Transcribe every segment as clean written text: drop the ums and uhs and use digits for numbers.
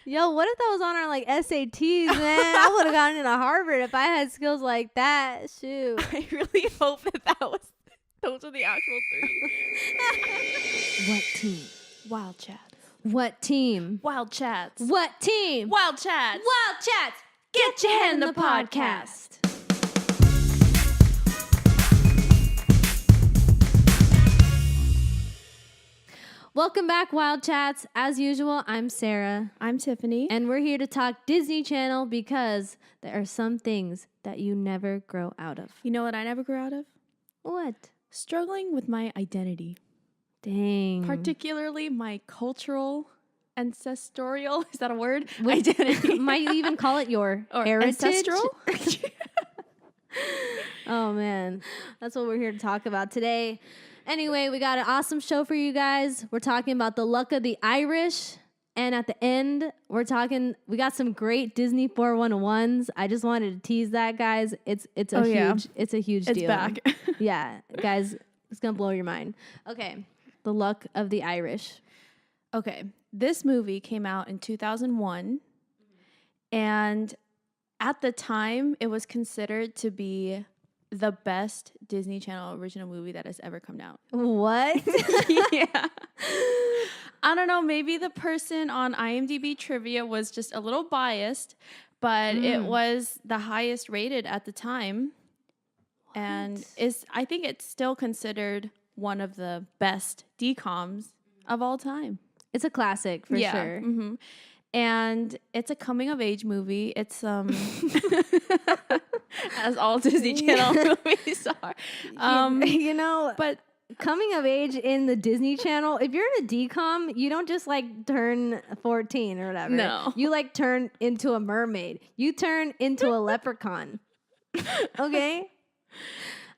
Yo, what if that was on our like SATs, man? I would have gotten into Harvard if I had skills like that. Shoot. I really hope those are the actual 3. What team? Wildchats. What team? Wildchats. What team? Wildchats. Wildchats. Get your hand in the podcast. Welcome back, Wildchats. As usual, I'm Sarah. I'm Tiffany. And we're here to talk Disney Channel because there are some things that you never grow out of. You know what I never grew out of? What? Struggling with my identity. Dang. Particularly my cultural, ancestral, is that a word? Identity. Might you even call it your or heritage? ancestral? Oh, man. That's what we're here to talk about today. Anyway, we got an awesome show for you guys. We're talking about the luck of the Irish. And at the end, we got some great Disney 411s. I just wanted to tease that, guys. It's a huge deal. It's back. Yeah, guys, it's going to blow your mind. Okay, the luck of the Irish. Okay, this movie came out in 2001. And at the time, it was considered to be the best Disney Channel original movie that has ever come out. What? Yeah. I don't know. Maybe the person on IMDb trivia was just a little biased, but it was the highest rated at the time. What? And I think it's still considered one of the best DCOMs of all time. It's a classic for sure. Mm-hmm. And it's a coming of age movie. It's as all Disney Channel movies are. But coming of age in the Disney Channel, if you're in a DCOM, you don't just like turn 14 or whatever. No. You like turn into a mermaid. You turn into a leprechaun. Okay?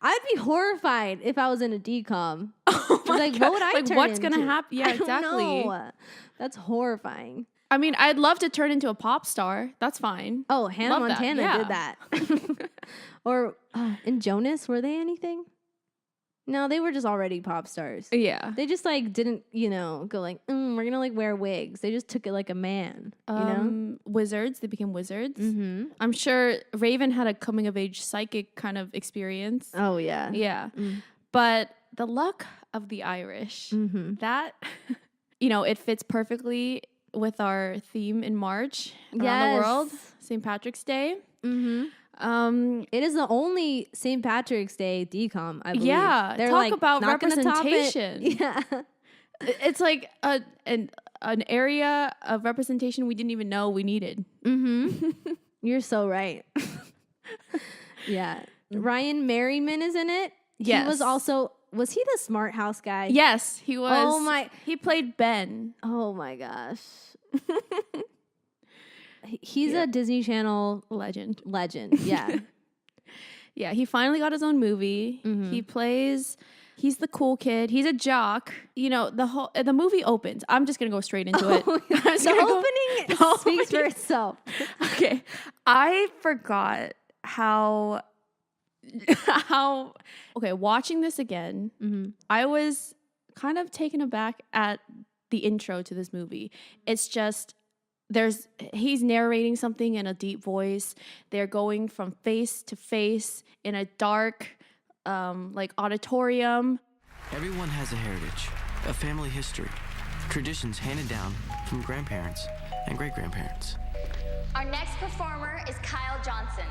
I'd be horrified if I was in a DCOM. Oh my God. What would I like, turn what's into? gonna happen? Yeah, exactly. I don't know. That's horrifying. I mean, I'd love to turn into a pop star. That's fine. Oh, Hannah Love Montana that. did that. Or and Jonas, were they anything? No, they were just already pop stars. Yeah. They just like didn't, go like, we're gonna like wear wigs. They just took it like a man, Wizards. They became wizards. Mm-hmm. I'm sure Raven had a coming of age psychic kind of experience. Oh yeah. Yeah. But the luck of the Irish, that, it fits perfectly with our theme in March around the world, St. Patrick's Day. Mm-hmm. It is the only St. Patrick's Day DCOM, I believe. Yeah, they're talk like, about not representation. Yeah, it's like an area of representation we didn't even know we needed. Mm-hmm. You're so right. Yeah, Ryan Merriman is in it. Yes. He was also. Was he the Smart House guy? Yes, he was. Oh my! He played Ben. Oh my gosh. He's a Disney Channel legend. Yeah. Yeah, he finally got his own movie. Mm-hmm. He's the cool kid. He's a jock. The movie opens. I'm just going to go straight into it. The opening speaks for itself. Okay. I forgot how watching this again, I was kind of taken aback at the intro to this movie. It's just he's narrating something in a deep voice. They're going from face to face in a dark auditorium. Everyone has a heritage, a family history, traditions handed down from grandparents and great-grandparents. Our next performer is Kyle Johnson.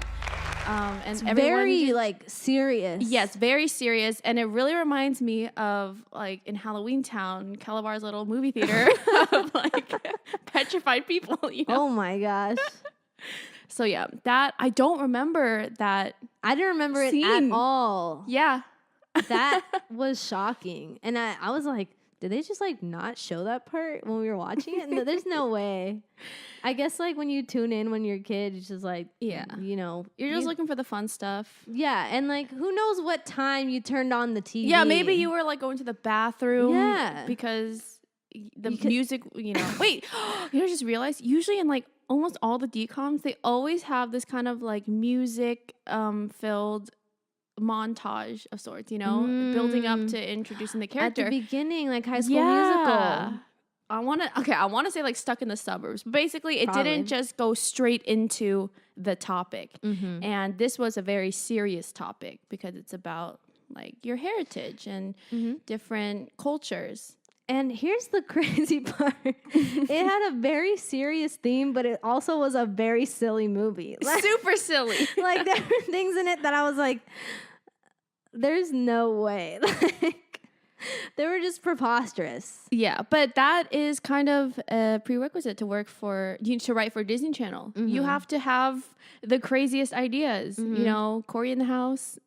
And very serious. Yes, very serious, and it really reminds me of in Halloween Town, Calabar's little movie theater of petrified people. Oh my gosh! So yeah, that I don't remember that. I didn't remember scene. It at all. Yeah, that was shocking, and I was like, did they just not show that part when we were watching it? No, there's no way. I guess when you tune in when you're a kid, it's just you're just looking for the fun stuff. Yeah, and who knows what time you turned on the TV? Yeah, maybe you were going to the bathroom. Yeah, because the music. Wait, I just realized usually in almost all the DCOMs they always have this kind of music filled montage of sorts, building up to introducing the character at the beginning, High School Musical. I want to say like stuck in the suburbs. But basically, it Probably. didn't just go straight into the topic. And this was a very serious topic because it's about like your heritage and different cultures. And here's the crazy part. It had a very serious theme, but it also was a very silly movie. Super silly. Like, there were things in it that I was like, there's no way. Like, they were just preposterous. Yeah, but that is kind of a prerequisite to write for Disney Channel. You have to have the craziest ideas. You know, Cory in the House.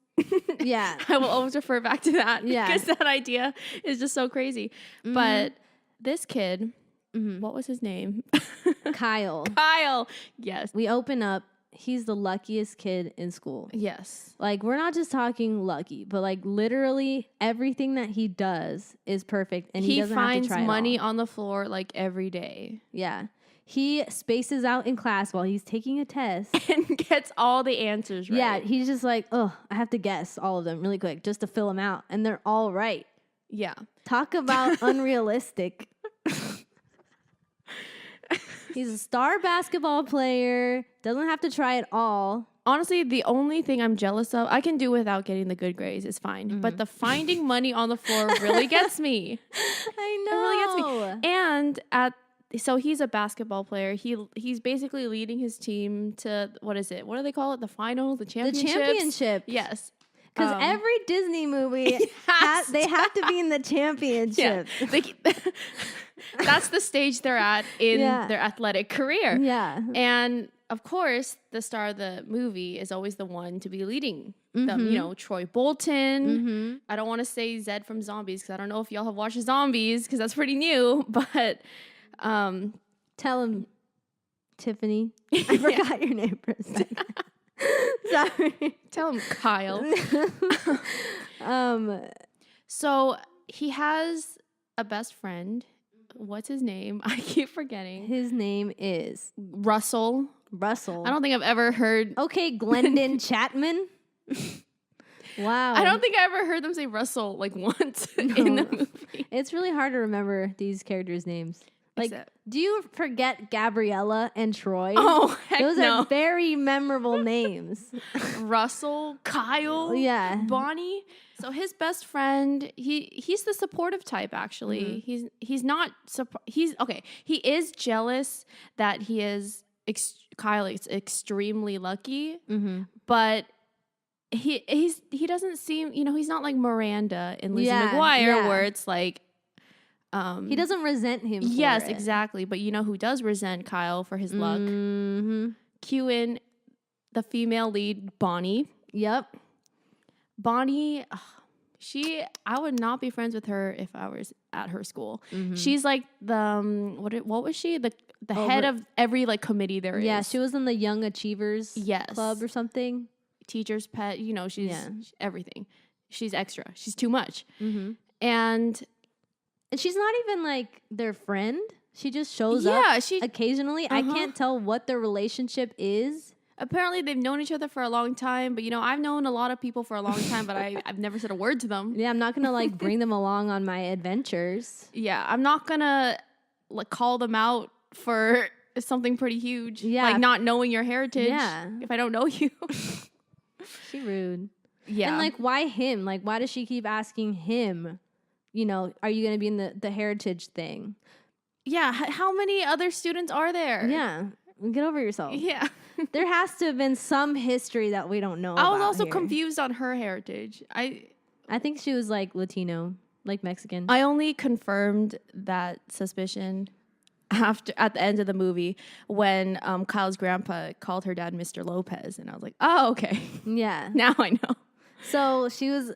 Yeah. I will always refer back to that Yeah. because that idea is just so crazy. But this kid, what was his name? Kyle. Kyle. Yes. We open up. He's the luckiest kid in school. Yes. Like, we're not just talking lucky, but like literally everything that he does is perfect, and he doesn't have to finds try money it all. on the floor like every day Yeah. He spaces out in class while he's taking a test. and gets all the answers right. Yeah, he's just like, oh, I have to guess all of them really quick just to fill them out, and they're all right. Yeah. Talk about unrealistic. He's a star basketball player, doesn't have to try it all. Honestly, the only thing I'm jealous of, I can do without getting the good grades, it's fine. But the finding money on the floor really gets me. I know. It really gets me. And so he's a basketball player. He's basically leading his team to, what is it? What do they call it? The final? The championship? The championship. Yes. Because every Disney movie, they have to be in the championship. Yeah. That's the stage they're at in Yeah. their athletic career. Yeah. And of course, the star of the movie is always the one to be leading them. You know, Troy Bolton. I don't want to say Zed from Zombies because I don't know if y'all have watched Zombies because that's pretty new. But Tell him, Tiffany. I forgot your name for a second. Sorry. tell him Kyle. So he has a best friend. What's his name? I keep forgetting. His name is Russell. Russell. I don't think I've ever heard. Okay, Glendon Chapman. Wow. I don't think I ever heard them say Russell like once in the movie. It's really hard to remember these characters' names. Like, Except- do you forget Gabriella and Troy? Oh, heck Those no. are very memorable names. Russell, Kyle, Yeah. Bonnie. So his best friend, he's the supportive type actually. He's not he's okay. He is jealous that he is Kyle is extremely lucky, but he doesn't seem, you know, he's not like Miranda in Lizzie McGuire where it's like He doesn't resent him for yes, it. exactly. But you know who does resent Kyle for his luck? Cue in the female lead, Bonnie. Yep. Bonnie, I would not be friends with her if I was at her school. She's like the what was she? The head of every like committee there is. Yeah, she was in the Young Achievers Yes. Club or something. Teacher's pet. You know, she's everything. She's extra. She's too much. And she's not even like their friend. She just shows up occasionally. I can't tell what their relationship is. Apparently, they've known each other for a long time. But, you know, I've known a lot of people for a long time, but I've never said a word to them. Yeah, I'm not going to like bring them along on my adventures. Yeah, I'm not going to like call them out for something pretty huge. Yeah. Like not knowing your heritage. Yeah. If I don't know you. She rude. Yeah. And like, why him? Like, why does she keep asking him, you know, are you going to be in the heritage thing? Yeah. How many other students are there? Yeah. Get over yourself. Yeah. There has to have been some history that we don't know I was about also here. confused on her heritage. I think she was like Latino, like Mexican. I only confirmed that suspicion at the end of the movie when Kyle's grandpa called her dad Mr. Lopez, and I was like, oh, okay. Yeah. Now I know. So she was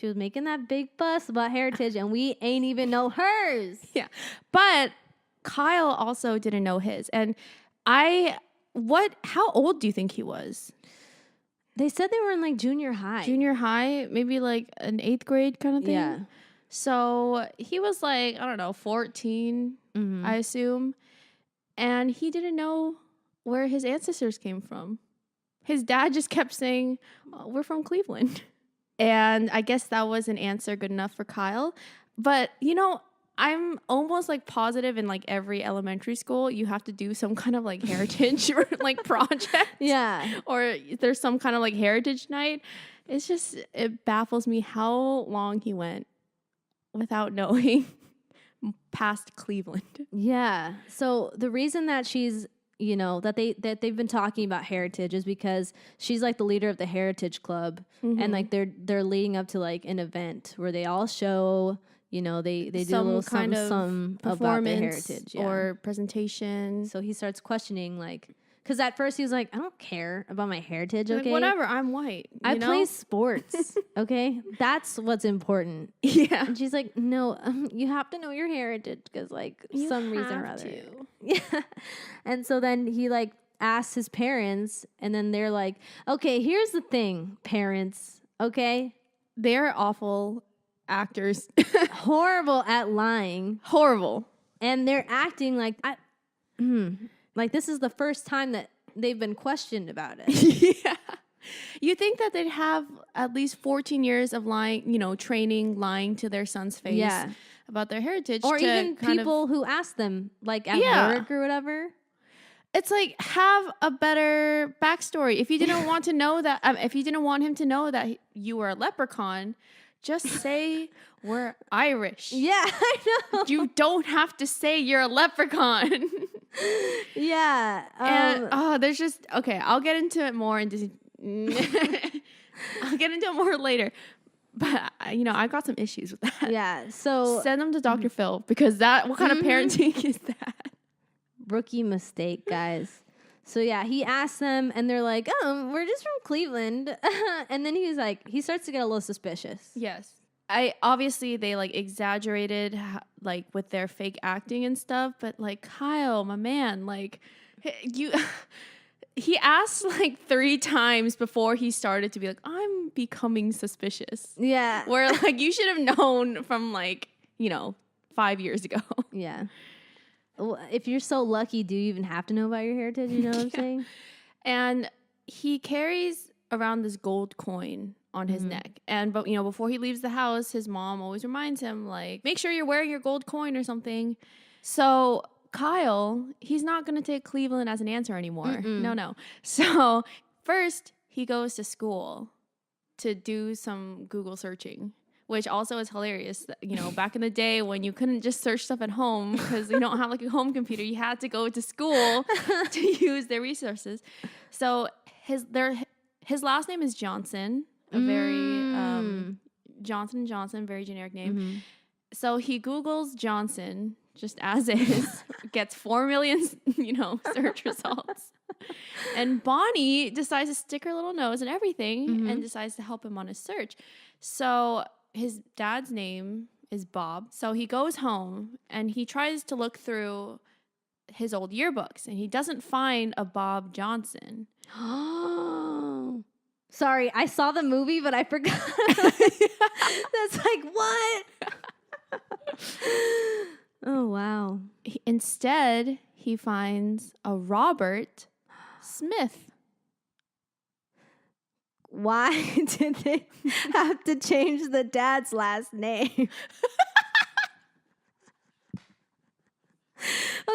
making that big fuss about heritage, and we ain't even know hers. Yeah. But Kyle also didn't know his. And how old do you think he was? They said they were in like junior high. Junior high, maybe like an 8th grade kind of thing. Yeah. So he was like, I don't know, 14, I assume. And he didn't know where his ancestors came from. His dad just kept saying, oh, we're from Cleveland. And I guess that was an answer good enough for Kyle. But, you know, I'm almost like positive in like every elementary school you have to do some kind of like heritage or like project. Yeah. Or there's some kind of like heritage night. It's just, it baffles me how long he went without knowing past Cleveland. Yeah. So the reason that she's, you know, that they've been talking about heritage is because she's like the leader of the Heritage Club, and like they're leading up to like an event where they all show, you know, they do a little kind of some about their heritage or presentation. So he starts questioning, like, because at first he was like, I don't care about my heritage, okay? Like, whatever, I'm white. I play sports, okay? That's what's important. Yeah. And she's like, no, you have to know your heritage because, like, some reason or other. Yeah. And so then he, like, asks his parents, and then they're like, okay, here's the thing, parents, okay? They're awful actors. Horrible at lying. Horrible. And they're acting like, like this is the first time that they've been questioned about it. Yeah. You think that they'd have at least 14 years of lying, you know, training, lying to their son's face about their heritage. Or even people who ask them, like at work or whatever. It's like, have a better backstory. If you didn't want to know that, if you didn't want him to know that you were a leprechaun, just say we're Irish. Yeah, I know. You don't have to say you're a leprechaun. Yeah. And there's just, okay, I'll get into it more I'll get into it more later. But, you know, I've got some issues with that. Yeah, so send them to Dr. Phil, because what kind of parenting is that? Rookie mistake, guys. So yeah, he asked them, and they're like, we're just from Cleveland. And then he starts to get a little suspicious. Yes. Obviously they like exaggerated like with their fake acting and stuff, but like, Kyle, my man, like he asked like 3 times before he started to be like, I'm becoming suspicious. Yeah. Where like you should have known from like, you know, 5 years ago. Yeah. Well, if you're so lucky, do you even have to know about your heritage? You know what I'm saying? And he carries around this gold coin on his neck. But you know, before he leaves the house, his mom always reminds him, like, make sure you're wearing your gold coin or something. So Kyle, he's not going to take Cleveland as an answer anymore. No. So first he goes to school to do some Google searching, which also is hilarious. You know, back in the day when you couldn't just search stuff at home because you don't have like a home computer, you had to go to school to use their resources. So his last name is Johnson, a very Johnson & Johnson, very generic name. So he Googles Johnson just as is, gets 4 million, you know, search results. And Bonnie decides to stick her little nose in everything and decides to help him on his search. So his dad's name is Bob. So he goes home and he tries to look through his old yearbooks and he doesn't find a Bob Johnson. Oh, sorry, I saw the movie, but I forgot. That's like, what? Oh, wow. Instead, he finds a Robert Smith. Why did they have to change the dad's last name?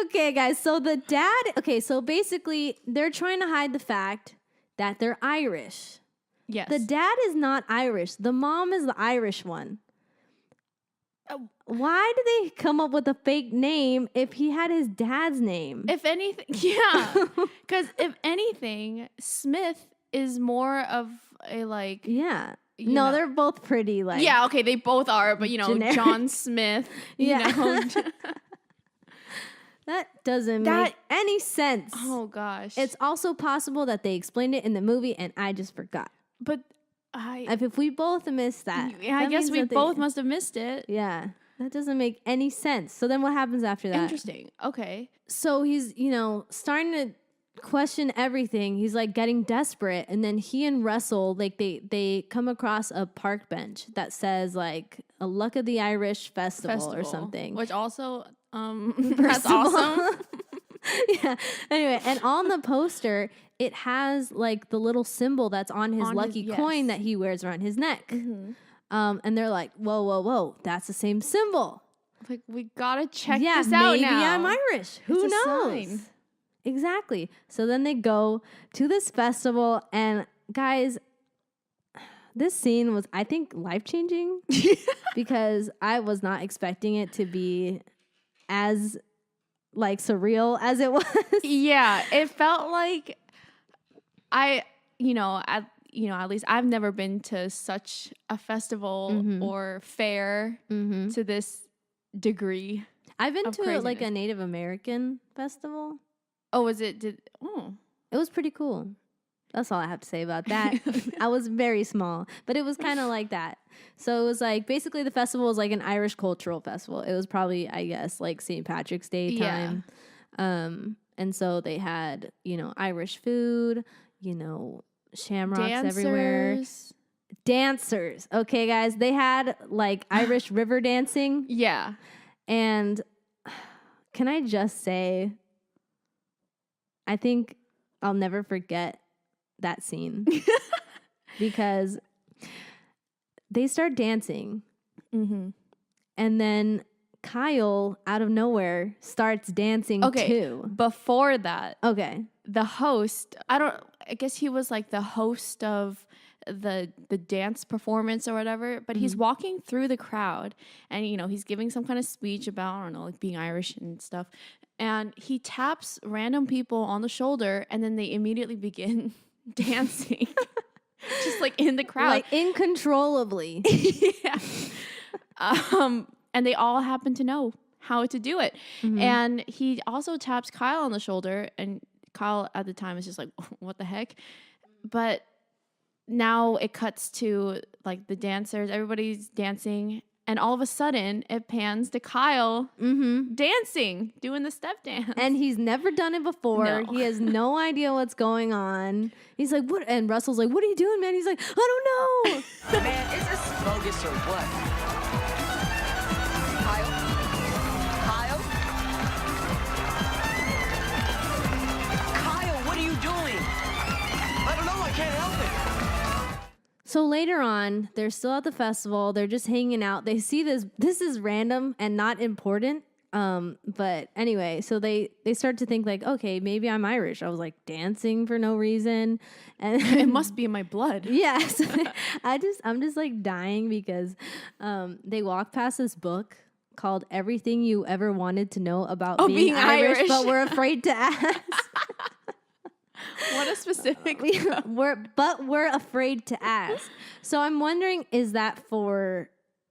Okay, guys. So the dad, so basically they're trying to hide the fact that they're Irish. Yes. The dad is not Irish. The mom is the Irish one. Why did they come up with a fake name if he had his dad's name? If anything, yeah. Because if anything, Smith is more of a like... Yeah. No, they're both pretty like... Yeah, okay, they both are, but you know, generic. John Smith, you know. That doesn't make any sense. Oh, gosh. It's also possible that they explained it in the movie and I just forgot. But if we both missed that. Yeah, I guess we both must have missed it. Yeah. That doesn't make any sense. So then what happens after that? Interesting. Okay. So he's, you know, starting to question everything. He's like getting desperate. And then he and Russell, like they come across a park bench that says like a Luck of the Irish Festival or something. Which also, that's awesome. Yeah. Anyway, and on the poster, it has like the little symbol that's on his lucky coin that he wears around his neck. And they're like, whoa, that's the same symbol. Like, we gotta check yeah, this out maybe now. I'm Irish. Who It's a knows? sign. Exactly. So then they go to this festival, and guys, this scene was, I think, life-changing because I was not expecting it to be as, like, surreal as it was. Yeah, it felt like at least I've never been to such a festival or fair to this degree. I've been of to like a craziness. Native American festival. Oh, was it? It was pretty cool. That's all I have to say about that. I was very small, but it was kind of like that. So it was like, basically the festival was like an Irish cultural festival. It was probably, I guess, like St. Patrick's Day time. And so they had, Irish food, shamrocks everywhere. Dancers. Okay, guys. They had like Irish river dancing. Yeah. And can I just say, I think I'll never forget that scene because they start dancing and then Kyle out of nowhere starts dancing too. Before that, Okay. the host, I guess he was like the host of the dance performance or whatever, but he's walking through the crowd and he's giving some kind of speech about, I don't know, like being Irish and stuff, and he taps random people on the shoulder and then they immediately begin dancing just like in the crowd, Like uncontrollably. yeah. And they all happen to know how to do it. And he also taps Kyle on the shoulder, and Kyle at the time is just like, what the heck? But now it cuts to like the dancers, everybody's dancing, and all of a sudden it pans to Kyle dancing, doing the step dance. And he's never done it before. No. He has no idea what's going on. He's like, what? And Russell's like, what are you doing, man? He's like, I don't know. Man, is this bogus or what? Kyle? Kyle? Kyle, what are you doing? I don't know, I can't help it. So later on, they're still at the festival. They're just hanging out. They see this. This is random and not important. But anyway, so they start to think like, okay, maybe I'm Irish. I was like dancing for no reason, and It must be in my blood. yes, I'm just like dying because they walk past this book called "Everything You Ever Wanted to Know About Being Irish, but We're Afraid to Ask." What a specific. We're afraid to ask. So I'm wondering, is that for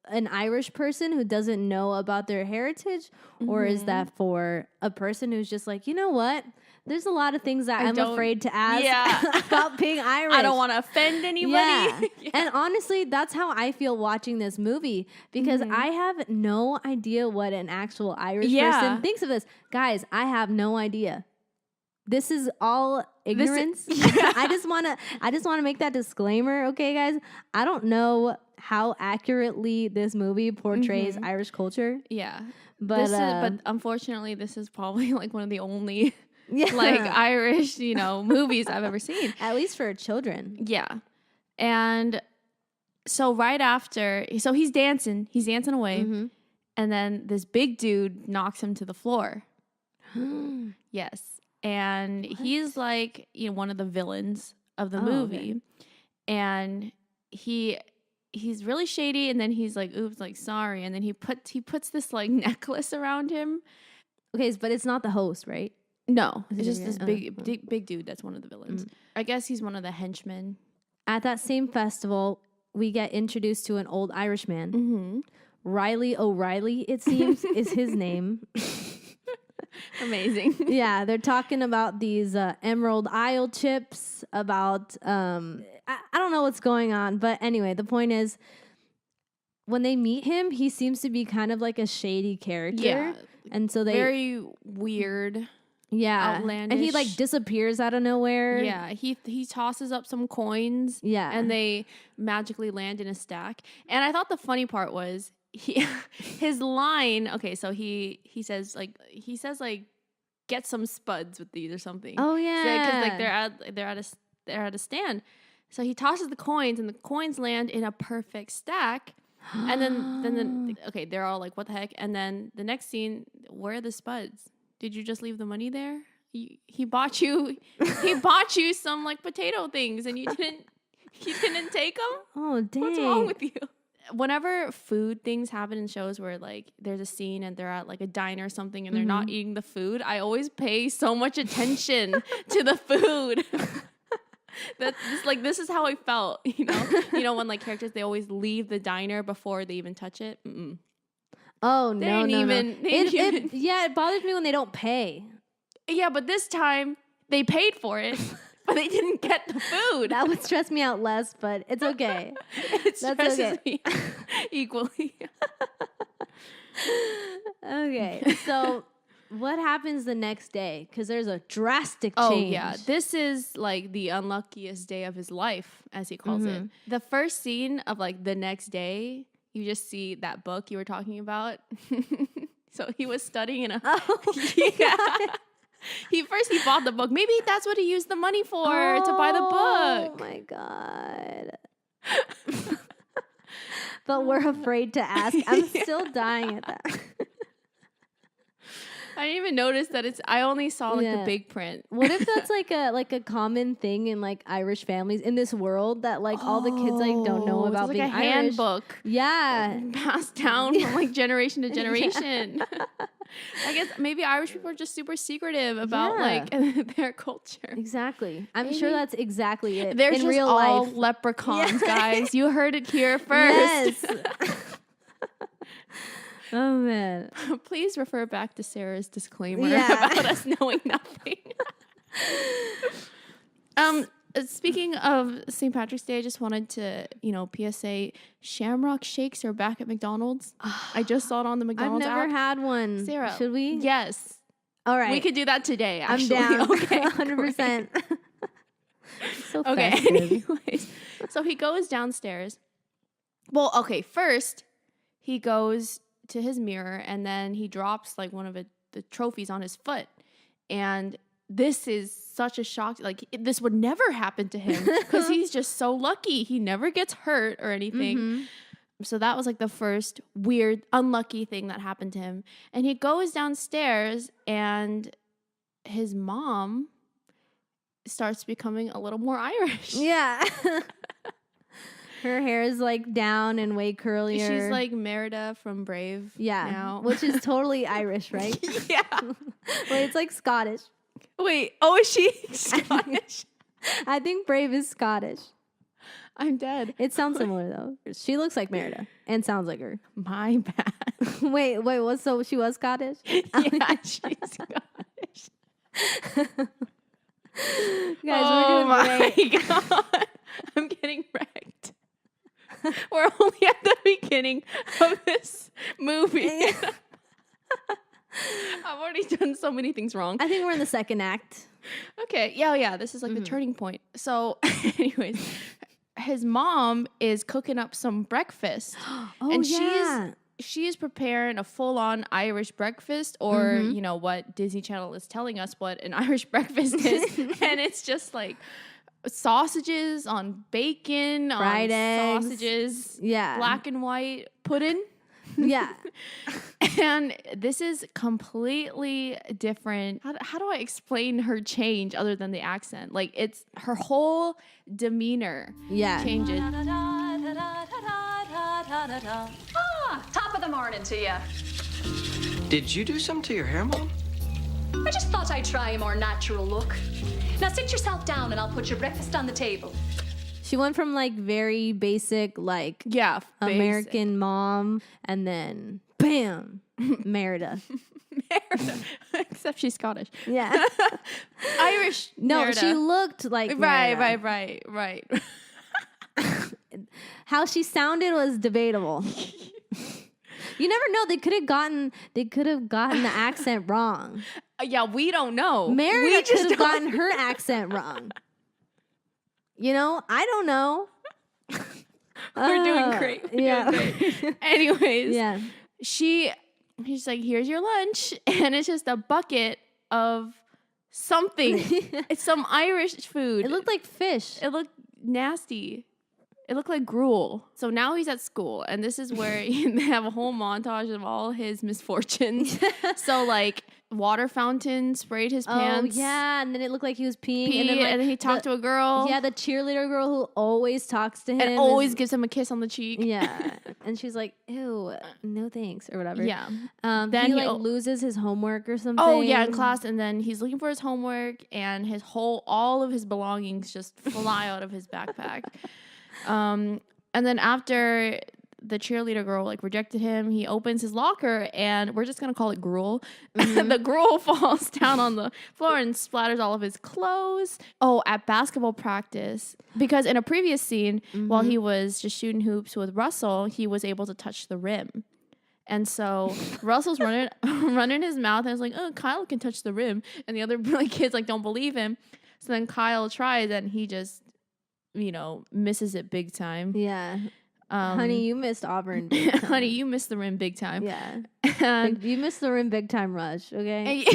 an Irish person who doesn't know about their heritage, or is that for a person who's just like, you know what? There's a lot of things that I'm afraid to ask about being Irish. I don't want to offend anybody. Yeah. And honestly, that's how I feel watching this movie because I have no idea what an actual Irish person thinks of this. Guys, I have no idea. This is all ignorance. I just want to make that disclaimer, okay, guys? I don't know how accurately this movie portrays Irish culture. Yeah. But but unfortunately, this is probably like one of the only like Irish, movies I've ever seen. At least for children. Yeah. And so right after, so he's dancing away. And then this big dude knocks him to the floor. Yes. And he's like, one of the villains of the movie. Okay. And he's really shady, and then he's like, oops, like sorry. And then he puts this like necklace around him. Okay, but it's not the host, right? No, it's it just a this guy? big dude that's one of the villains. I guess he's one of the henchmen. At that same festival, we get introduced to an old Irishman. Riley O'Reilly, it seems, is his name. Amazing. Yeah, they're talking about these Emerald Isle chips, about, I don't know what's going on, but anyway, the point is, when they meet him, he seems to be kind of like a shady character. Yeah. And so they... Very weird. Yeah. Outlandish. And he like disappears out of nowhere. Yeah, he tosses up some coins. Yeah. And they magically land in a stack. And I thought the funny part was his line. Okay, so he says get some spuds with these or something. Oh yeah. Because like they're at a stand. So he tosses the coins, and the coins land in a perfect stack. And then okay, they're all like, what the heck? And then the next scene, where are the spuds? Did you just leave the money there? He bought you some like potato things and you didn't take them? Oh, dang. What's wrong with you? Whenever food things happen in shows where like there's a scene and they're at like a diner or something and they're not eating the food, I always pay so much attention to the food. This is how I felt, you know, when like characters, they always leave the diner before they even touch it. Mm-mm. Oh, no, They didn't even. Yeah, it bothers me when they don't pay. Yeah, but this time they paid for it, but they didn't get the food. That would stress me out less, but it's okay. It stresses me equally. Okay, so what happens the next day? Because there's a drastic change. Oh, yeah. This is like the unluckiest day of his life, as he calls it. The first scene of like the next day, you just see that book you were talking about. So he was studying in a... He bought the book. Maybe that's what he used the money for, to buy the book. Oh, my God. But we're afraid to ask. I'm still dying at that. I didn't even notice that I only saw like the big print. What if that's like a common thing in like Irish families in this world that like all the kids like don't know about like being a Irish? handbook. Yeah. Passed down from like generation to generation. I guess maybe Irish people are just super secretive about like their culture. Exactly. I'm sure that's exactly it. They're in just real all life. leprechauns, guys. You heard it here first. Yes. Oh man. Please refer back to Sarah's disclaimer about us knowing nothing. Speaking of St. Patrick's Day, I just wanted to, PSA, Shamrock Shakes are back at McDonald's. I just saw it on the McDonald's I've never app. had one. Sarah. Should we? Yes. All right. We could do that today, actually. I'm down. Okay, 100%. So okay, festive. anyways. So he goes downstairs. Well, okay, first he goes to his mirror and then he drops like one of the trophies on his foot. And this is such a shock. Like, this would never happen to him because he's just so lucky. He never gets hurt or anything. So that was like the first weird, unlucky thing that happened to him. And he goes downstairs and his mom starts becoming a little more Irish. Yeah. Her hair is like down and way curlier. She's like Merida from Brave. Yeah. Now. Which is totally Irish, right? Yeah. Wait, it's like Scottish. Wait, is she Scottish? I think Brave is Scottish. I'm dead. It sounds similar though. She looks like Merida and sounds like her. My bad. wait, what? So she was Scottish? Yeah, she's Scottish. Guys, we're doing great. God. I'm getting wrecked. We're only at the beginning of this movie. I've already done so many things wrong. I think we're in the second act. Okay. Yeah. This is like the turning point. So, anyways, his mom is cooking up some breakfast. And she's preparing a full-on Irish breakfast, or what Disney Channel is telling us what an Irish breakfast is. And it's just like sausages on bacon, fried on eggs. Sausages, Yeah. black and white pudding. Yeah. And this is completely different. How do I explain her change other than the accent? Like, it's her whole demeanor changes. Top of the morning to you. Did you do something to your hair, Mom? I just thought I'd try a more natural look. Now sit yourself down and I'll put your breakfast on the table. She went from like very basic, like American mom, and then bam, Merida. Merida. Except she's Scottish. Yeah. Irish. No, Merida. she looked like Merida. Right. How she sounded was debatable. You never know. They could have gotten the accent wrong. Yeah, we don't know. Merida could have gotten her accent wrong. I don't know. We're doing great. Yeah. Great. Anyways, yeah. She's like, here's your lunch. And it's just a bucket of something. It's some Irish food. It looked like fish. It looked nasty. It looked like gruel. So now he's at school, and this is where they have a whole montage of all his misfortunes. So like water fountain sprayed his pants. Oh yeah, and then it looked like he was peeing, and then he talked to a girl. Yeah, the cheerleader girl who always talks to him and always gives him a kiss on the cheek. Yeah, and she's like, "Ew, no thanks," or whatever. Yeah. Then he like loses his homework or something. Oh yeah, in class, and then he's looking for his homework, and all of his belongings just fly out of his backpack. And then after the cheerleader girl like rejected him, he opens his locker, and we're just gonna call it gruel. The gruel falls down on the floor and splatters all of his clothes. Oh, at basketball practice, because in a previous scene, while he was just shooting hoops with Russell, he was able to touch the rim. And so Russell's running his mouth, and it's like, oh, Kyle can touch the rim, and the other kids like don't believe him. So then Kyle tries, and he just misses it big time. Yeah. Honey, you missed Auburn. Big time. Honey, you missed the rim big time. Yeah. And you missed the rim big time rush, okay?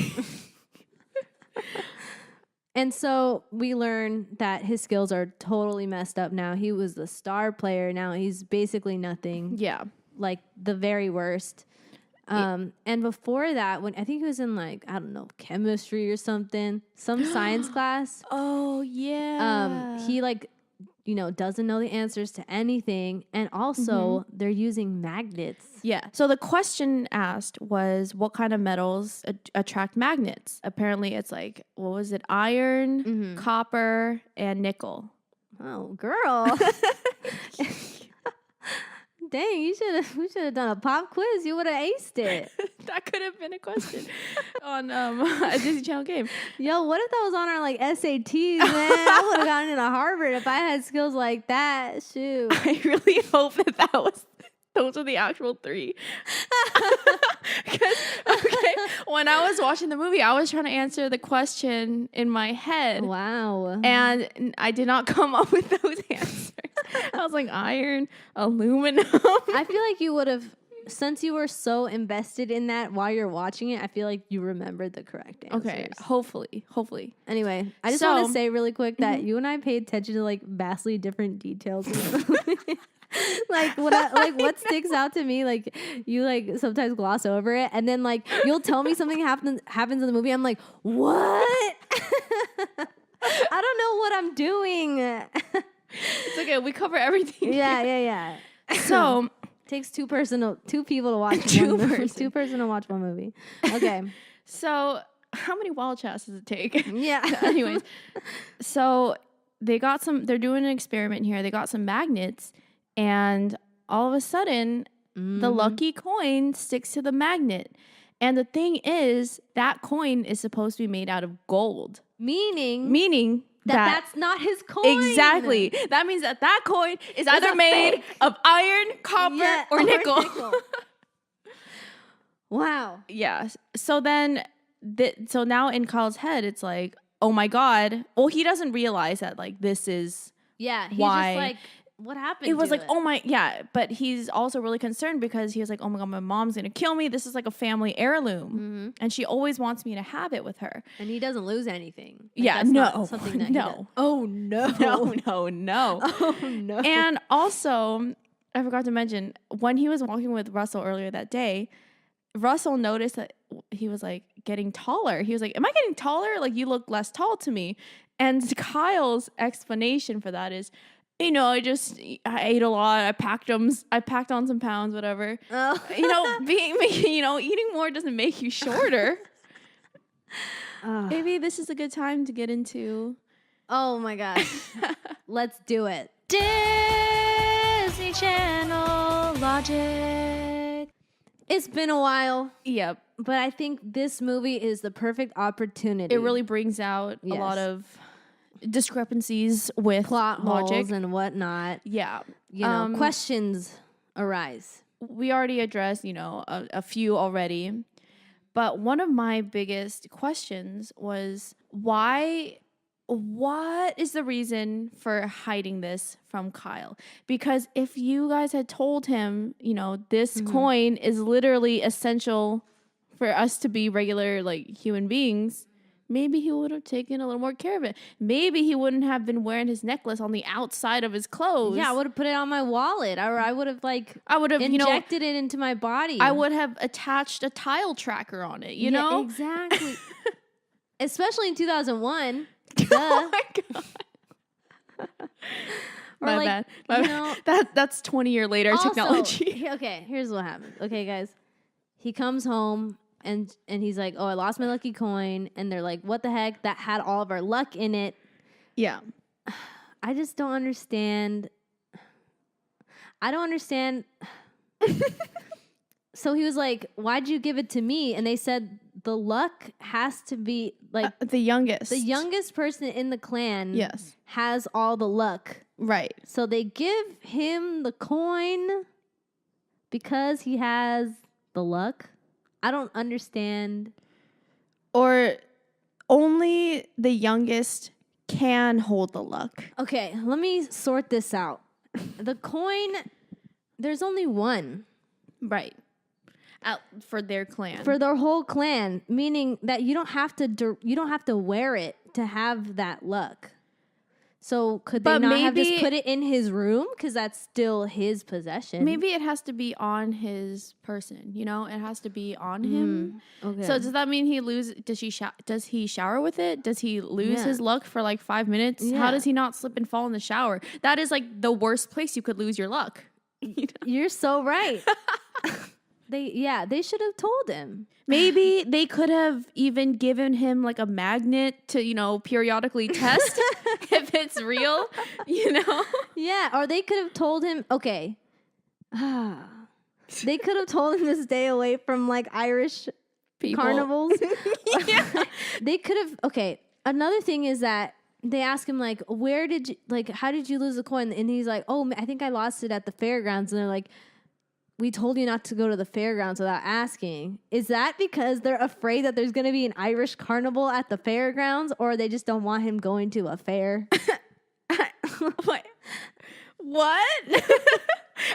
And so we learn that his skills are totally messed up now. He was the star player. Now he's basically nothing. Yeah. Like the very worst. And before that, when I think he was in like, I don't know, chemistry or something, some science class. Oh, yeah. He like, doesn't know the answers to anything. And also they're using magnets. Yeah. So the question asked was, what kind of metals attract magnets? Apparently it's like, what was it? Iron, copper, and nickel. Oh, girl. Dang, we should have done a pop quiz. You would have aced it. That could have been a question on a Disney Channel game. Yo, what if that was on our like SATs, man? I would have gotten into Harvard if I had skills like that. Shoot. I really hope that those are the actual 3. Because when I was watching the movie, I was trying to answer the question in my head. Wow. And I did not come up with those answers. I was like, iron, aluminum. I feel like you would have, since you were so invested in that while you're watching it, I feel like you remembered the correct answers. Okay, hopefully. Anyway, I just want to say really quick that you and I paid attention to like vastly different details in the movie. Like what sticks out to me, like you like sometimes gloss over it, and then like you'll tell me something happens in the movie. I'm like, what? I don't know what I'm doing. It's okay. We cover everything. Yeah. So takes two people to watch Two to watch one movie. Okay. So how many Wildchats does it take? Yeah. Anyways, so they're doing an experiment here. They got some magnets, and all of a sudden the lucky coin sticks to the magnet. And the thing is, that coin is supposed to be made out of gold. Meaning that's not his coin. Exactly. That means that coin is either made of iron, copper, or nickel. Wow. Yeah. So then, so now in Kyle's head, it's like, oh my God. Well, he doesn't realize that like this is He's why. just like, what happened? It was like, oh my, yeah. But he's also really concerned because he was like, oh my God, my mom's going to kill me. This is like a family heirloom. And she always wants me to have it with her. And he doesn't lose anything. Like, Yeah, that's no. not something that he does. Oh, no. No. Oh, no. And also, I forgot to mention, when he was walking with Russell earlier that day, Russell noticed that he was like getting taller. He was like, am I getting taller? Like, you look less tall to me. And Kyle's explanation for that is, I ate a lot. I packed on some pounds, whatever. Oh. Eating more doesn't make you shorter. Maybe this is a good time to get into. Oh my gosh. Let's do it. Disney Channel logic. It's been a while. Yep. But I think this movie is the perfect opportunity. It really brings out a lot of discrepancies with plot logic holes and whatnot. Yeah. Questions arise. We already addressed, a few already. But one of my biggest questions was what is the reason for hiding this from Kyle? Because if you guys had told him, this coin is literally essential for us to be regular, like, human beings, maybe he would have taken a little more care of it. Maybe he wouldn't have been wearing his necklace on the outside of his clothes. Yeah, I would have put it on my wallet, or I would have injected it into my body. I would have attached a tile tracker on it, you know? Exactly. Especially in 2001. Duh. Oh my God. Or My bad. That's 20 year later technology. Okay, here's what happened. Okay, guys. He comes home and he's like, oh, I lost my lucky coin. And they're like, what the heck? That had all of our luck in it. Yeah. I just don't understand. I don't understand. So he was like, why'd you give it to me? And they said the luck has to be like the youngest. The youngest person in the clan Yes. has all the luck. Right. So they give him the coin because he has the luck. I don't understand. Or only the youngest can hold the luck. Okay, let me sort this out. The coin, there's only one. Right. For their clan. For their whole clan, meaning that you don't have to wear it to have that luck. So could they not have just put it in his room? Because that's still his possession. Maybe it has to be on his person, you know? It has to be on him. Okay. So does that mean he loses? Does he shower with it? Does he lose his luck for like 5 minutes? Yeah. How does he not slip and fall in the shower? That is like the worst place you could lose your luck. You know? You're so right. They should have told him. Maybe they could have even given him like a magnet to, you know, periodically test if it's real, you know? Yeah, or they could have told him, okay. They could have told him to stay away from like Irish carnivals. Yeah. They could have, okay. Another thing is that they ask him like, how did you lose the coin? And he's like, oh, I think I lost it at the fairgrounds. And they're like, we told you not to go to the fairgrounds without asking. Is that because they're afraid that there's going to be an Irish carnival at the fairgrounds, or they just don't want him going to a fair? What?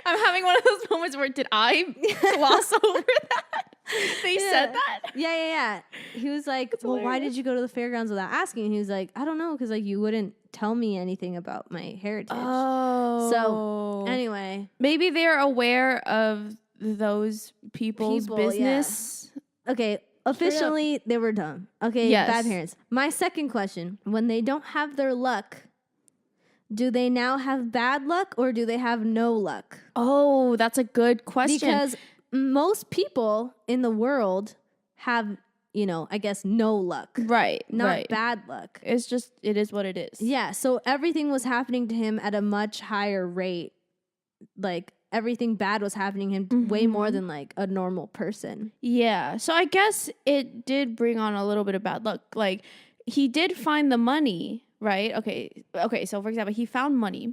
I'm having one of those moments where did I gloss over that? They said that? Yeah. He was like, well, why did you go to the fairgrounds without asking? And he was like, I don't know, because like you wouldn't tell me anything about my heritage. Oh. So anyway. Maybe they're aware of those people's business. Yeah. Okay, officially they were dumb. Okay, yes. Bad parents. My second question, when they don't have their luck, do they now have bad luck or do they have no luck? Oh, that's a good question. Because most people in the world have, you know, I guess no luck. Right. Not bad luck. It's just, it is what it is. Yeah, so everything was happening to him at a much higher rate. Like, everything bad was happening to him way more than, like, a normal person. Yeah, so I guess it did bring on a little bit of bad luck. Like, he did find the money, right? Okay, so for example, he found money.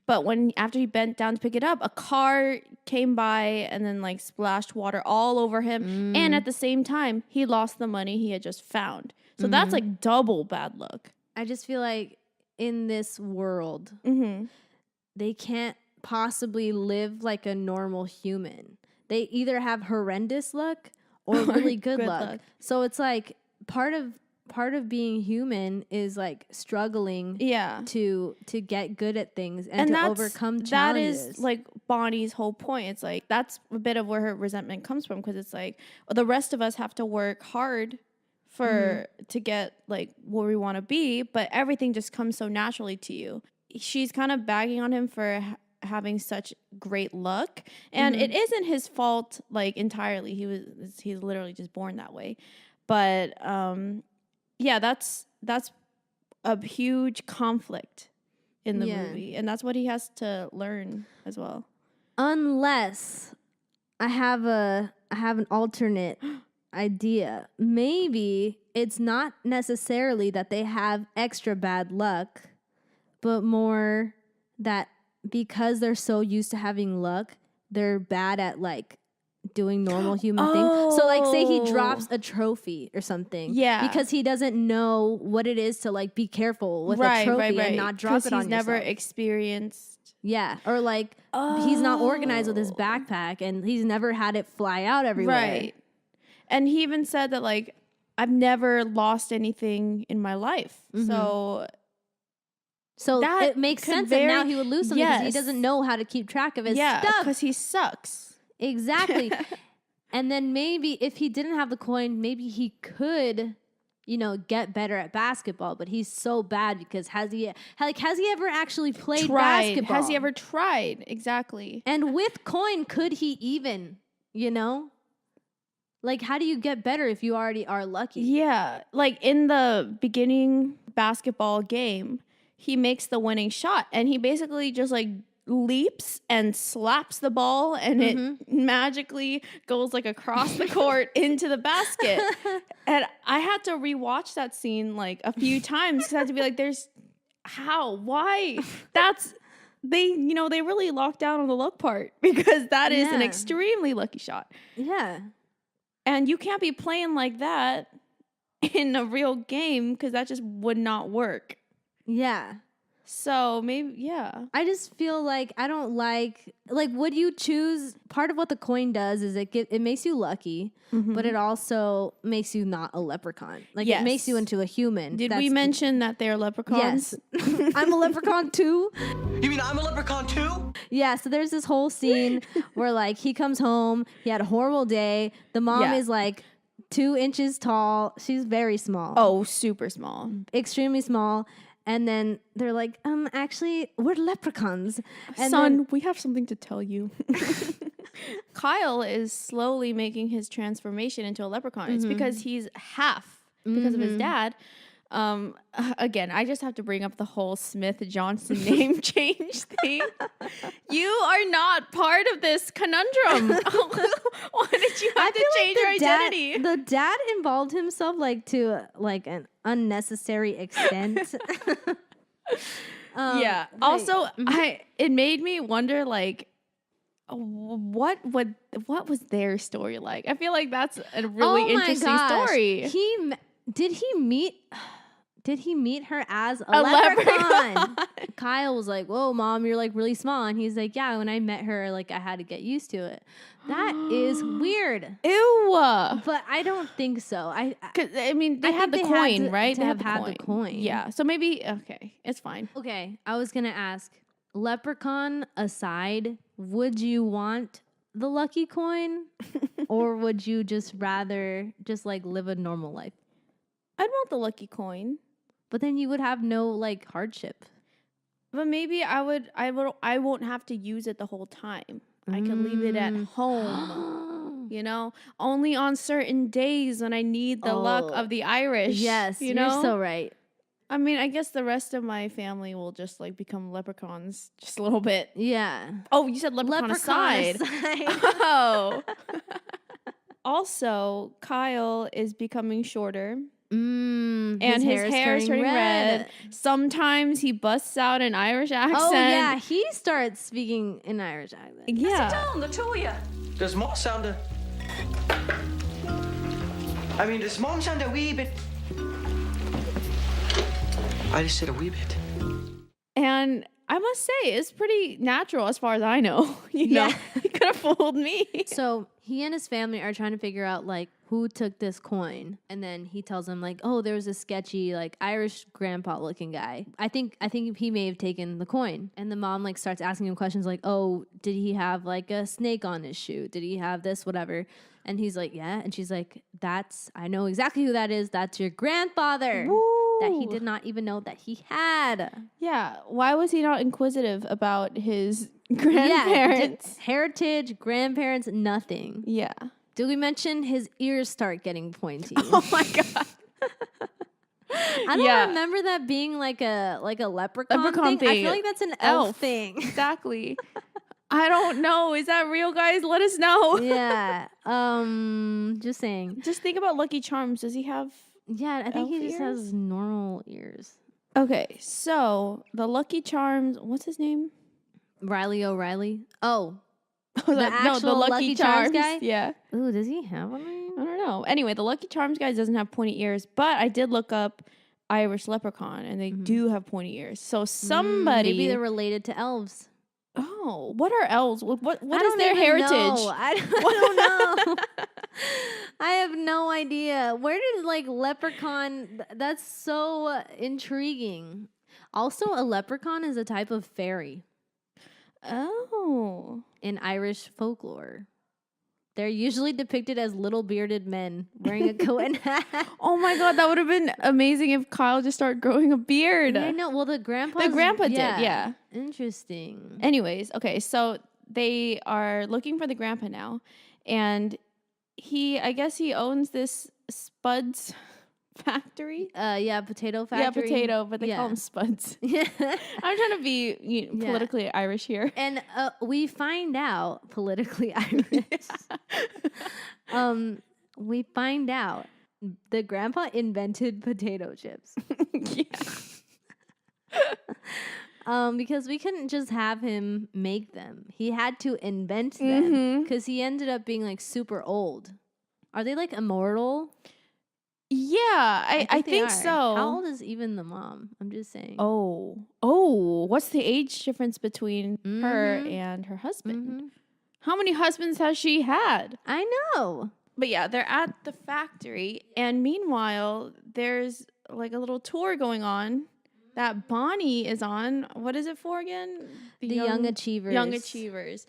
But after he bent down to pick it up, a car came by and then like splashed water all over him. And at the same time, he lost the money he had just found. So that's like double bad luck. I just feel like in this world, they can't possibly live like a normal human. They either have horrendous luck or really good luck. So it's like part of being human is like struggling to get good at things and to overcome challenges. That is like Bonnie's whole point. It's like that's a bit of where her resentment comes from, because it's like the rest of us have to work hard to get like where we want to be, but everything just comes so naturally to you. She's kind of bagging on him for having such great luck, and it isn't his fault like entirely. He's literally just born that way. But yeah, that's a huge conflict in the movie, and that's what he has to learn as well. Unless I have an alternate idea. Maybe it's not necessarily that they have extra bad luck, but more that because they're so used to having luck, they're bad at like doing normal human things. So like say he drops a trophy or something. Yeah. Because he doesn't know what it is to like be careful with a trophy and not drop it on yourself. He's never experienced. Yeah. Or like he's not organized with his backpack and he's never had it fly out everywhere. Right. And he even said that like I've never lost anything in my life. So that it makes could sense that now he would lose something because he Yes. doesn't know how to keep track of his yeah, stuff. because he sucks. Exactly. And then maybe if he didn't have the coin, maybe he could, get better at basketball. But he's so bad because has he ever actually played basketball? Has he ever tried? Exactly. And with coin, could he even, Like, how do you get better if you already are lucky? Yeah. Like in the beginning basketball game, he makes the winning shot and he basically just like leaps and slaps the ball and it magically goes like across the court into the basket. And I had to rewatch that scene like a few times because I had to be like, why? They really locked down on the luck part because that is an extremely lucky shot. Yeah. And you can't be playing like that in a real game because that just would not work. Yeah. So maybe, yeah. I just feel like I don't like would you choose, part of what the coin does is it makes you lucky, but it also makes you not a leprechaun. Like it makes you into a human. Did we mention that they're leprechauns? Yes. I'm a leprechaun too. You mean I'm a leprechaun too? Yeah, so there's this whole scene where like he comes home, he had a horrible day. The mom is like 2 inches tall. She's very small. Oh, super small. Extremely small. And then they're like, actually, we're leprechauns. And Son, we have something to tell you. Kyle is slowly making his transformation into a leprechaun. It's because he's half because of his dad. Again, I just have to bring up the whole Smith Johnson name change thing. You are not part of this conundrum. Why did you have to change your identity? The dad involved himself to an unnecessary extent. Yeah. Also, it made me wonder what was their story like? I feel like that's a really interesting story. Did he meet her as a leprechaun? Kyle was like, "Whoa, mom, you're like really small." And he's like, "Yeah, when I met her, I had to get used to it." That is weird. Ew. But I don't think so. They had the coin, right? They have had the coin. Yeah. So maybe it's fine. Okay, I was gonna ask, leprechaun aside, would you want the lucky coin, or would you just rather live a normal life? I'd want the lucky coin. But then you would have no hardship. But maybe I won't have to use it the whole time. I can leave it at home. Only on certain days when I need the luck of the Irish. Yes, you're so right. I mean, I guess the rest of my family will just become leprechauns just a little bit. Yeah. Oh, you said leprechaun aside. Oh. Also, Kyle is becoming shorter. And his hair is turning red. Sometimes he busts out an Irish accent. Oh, yeah. He starts speaking in Irish accent. Yeah. Sit down, the two of you. Does mom sound a wee bit? I just said a wee bit. And I must say, it's pretty natural as far as I know. You know, he could have fooled me. So he and his family are trying to figure out who took this coin, and then he tells them oh, there was a sketchy Irish grandpa looking guy. I think he may have taken the coin. And the mom starts asking him questions oh, did he have a snake on his shoe? Did he have this, whatever? And he's like, yeah. And she's like, I know exactly who that is. That's your grandfather. Woo. That he did not even know that he had. Yeah. Why was he not inquisitive about his grandparents? Yeah, heritage, grandparents, nothing. Yeah. Did we mention his ears start getting pointy? Oh my God. I don't remember that being a leprechaun thing. I feel like that's an elf thing. Exactly. I don't know. Is that real, guys? Let us know. Yeah. Just saying. Just think about Lucky Charms. Does he have? Yeah, I think he just has normal ears. Okay, so the Lucky Charms. What's his name? Riley O'Reilly. Oh. The Lucky Charms guy? Yeah. Ooh, does he have a name? I don't know. Anyway, the Lucky Charms guy doesn't have pointy ears, but I did look up Irish leprechaun, and they do have pointy ears. So somebody... Maybe they're related to elves. Oh, know. What are elves? What I is don't their even heritage? know. I don't know. I have no idea. Where did like leprechaun? That's so intriguing. Also, a leprechaun is a type of fairy Oh. in Irish folklore. They're usually depicted as little bearded men wearing a coat and hat. Oh my god, that would have been amazing if Kyle just started growing a beard. I know. Well, the grandpa did, yeah. Interesting. Anyways, okay, so they are looking for the grandpa now, and I guess he owns this Spuds factory. Yeah, potato factory. Yeah, potato, but they call him Spuds. Yeah. I'm trying to be politically Irish here. And we find out politically Irish. We find out the grandpa invented potato chips. Because we couldn't just have him make them. He had to invent them because he ended up being like super old. Are they like immortal? Yeah, I think so. How old is even the mom? I'm just saying. Oh, what's the age difference between her and her husband? How many husbands has she had? I know. But yeah, they're at the factory, and meanwhile, there's like a little tour going on that Bonnie is on. What is it for again? The Young Achievers. Young Achievers.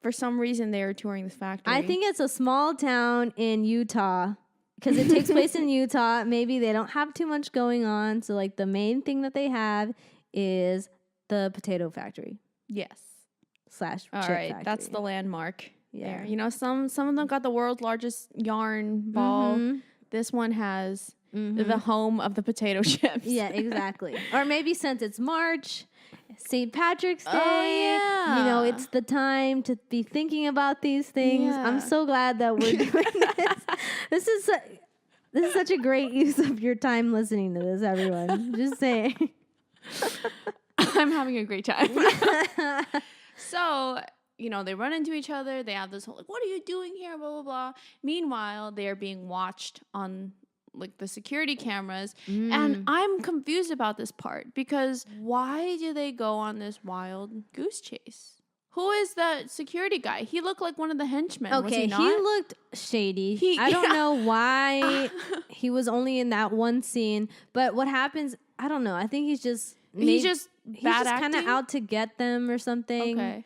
For some reason, they are touring this factory. I think it's a small town in Utah. Because it takes place in Utah. Maybe they don't have too much going on. So, like, the main thing that they have is the potato factory. Yes. / chip factory. That's the landmark. Yeah. There. You know, some of them got the world's largest yarn ball. This one has the home of the potato chips. Yeah, exactly. Or maybe since it's March, St. Patrick's Day. Oh, yeah. You know, it's the time to be thinking about these things. Yeah. I'm so glad that we're doing this. This is such a great use of your time listening to this, everyone. Just saying. I'm having a great time. So, you know, they run into each other. They have this whole, like, what are you doing here? Blah, blah, blah. Meanwhile, they are being watched on like the security cameras. And I'm confused about this part because why do they go on this wild goose chase? Who is that security guy? He looked like one of the henchmen. Okay, was he not? he looked shady. I don't know why he was only in that one scene. But what happens? I don't know. I think he's just kind of out to get them or something. Okay.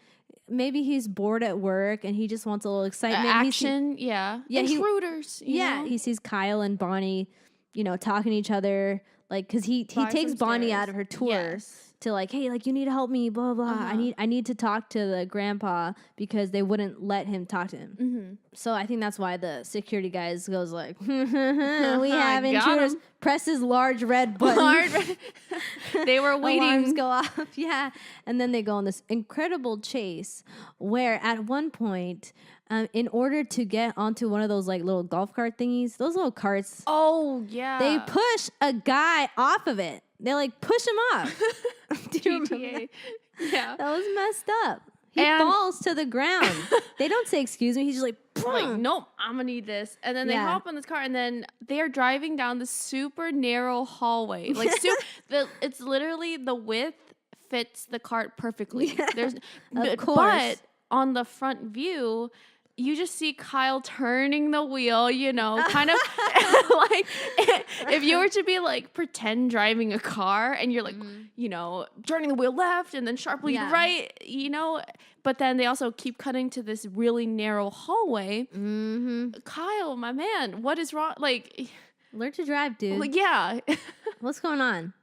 Maybe he's bored at work and he just wants a little excitement. Action, yeah. Intruders. He sees Kyle and Bonnie, you know, talking to each other. Like, because he takes Bonnie out of her tour to like, hey, like, you need to help me, blah, blah. I need to talk to the grandpa because they wouldn't let him talk to him. So I think that's why the security guys goes like, we have intruders. Presses large red button. They were waiting. Alarms go off. Yeah. And then they go on this incredible chase where at one point, in order to get onto one of those like little golf cart thingies, those little carts. Oh, yeah. They push a guy off of it. They like push him off. Do you remember? Yeah. That was messed up. He falls to the ground. They don't say excuse me. He's just like nope, I'm gonna need this. And then they hop on this car, and then they are driving down the super narrow hallway. Like it's literally the width fits the cart perfectly. Yeah, There's of course. But on the front view, you just see Kyle turning the wheel, you know, kind of like if you were to be like pretend driving a car and you're like, you know, turning the wheel left and then sharply right, you know, but then they also keep cutting to this really narrow hallway. Kyle, my man, what is wrong? Like, learn to drive, dude. Like, yeah. What's going on?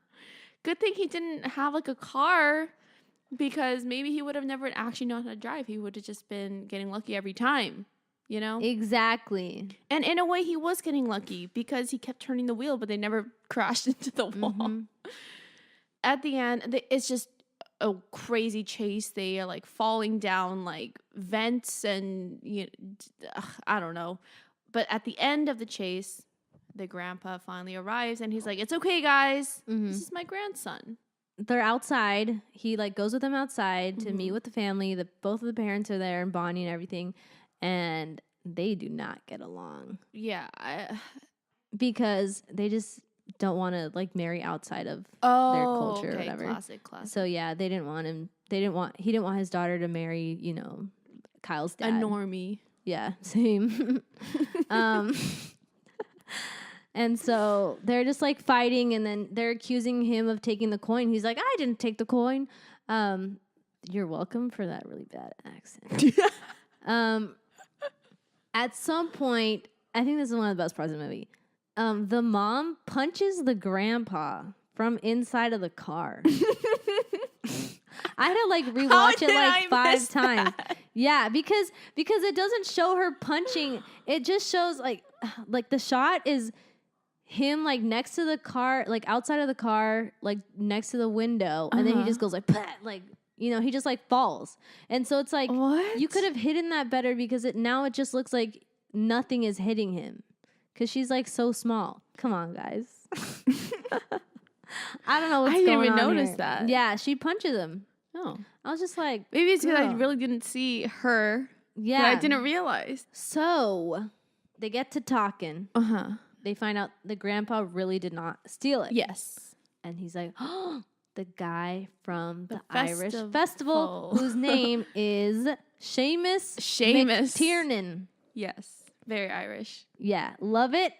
Good thing he didn't have like a car. Because maybe he would have never actually known how to drive. He would have just been getting lucky every time, you know? Exactly. And in a way, he was getting lucky because he kept turning the wheel, but they never crashed into the wall. At the end, it's just a crazy chase. They are like falling down like vents and, you know, I don't know. But at the end of the chase, the grandpa finally arrives and he's like, it's okay, guys. This is my grandson. They're outside. He like goes with them outside to meet with the family. Both of the parents are there and Bonnie and everything, and they do not get along. Yeah, because they just don't want to like marry outside of their Oh, culture or okay. whatever. Classic. So yeah, they didn't want him. He didn't want his daughter to marry, you know, Kyle's A dad. normie. Yeah, same. And so they're just like fighting, and then they're accusing him of taking the coin. He's like, I didn't take the coin. You're welcome for that really bad accent. At some point, I think this is one of the best parts of the movie. The mom punches the grandpa from inside of the car. I had to like rewatch it like 5 times. Yeah, because it doesn't show her punching. It just shows like the shot is him like next to the car, like outside of the car, like next to the window, and then he just goes like, like, you know, he just like falls. And so it's like, What? you could have hidden that better, because it just looks like nothing is hitting him, because she's like so small. Come on, guys. I don't know what's I didn't going even on notice here. that. Yeah, she punches him. Oh. I was just like, Maybe it's because I girl. really didn't see her. Yeah. That I didn't realize. So they get to talking. Uh-huh. They find out the grandpa really did not steal it. Yes. And he's like, oh, the guy from the festival. Irish festival, whose name is Seamus McTiernan. Yes. Very Irish. Yeah, love it.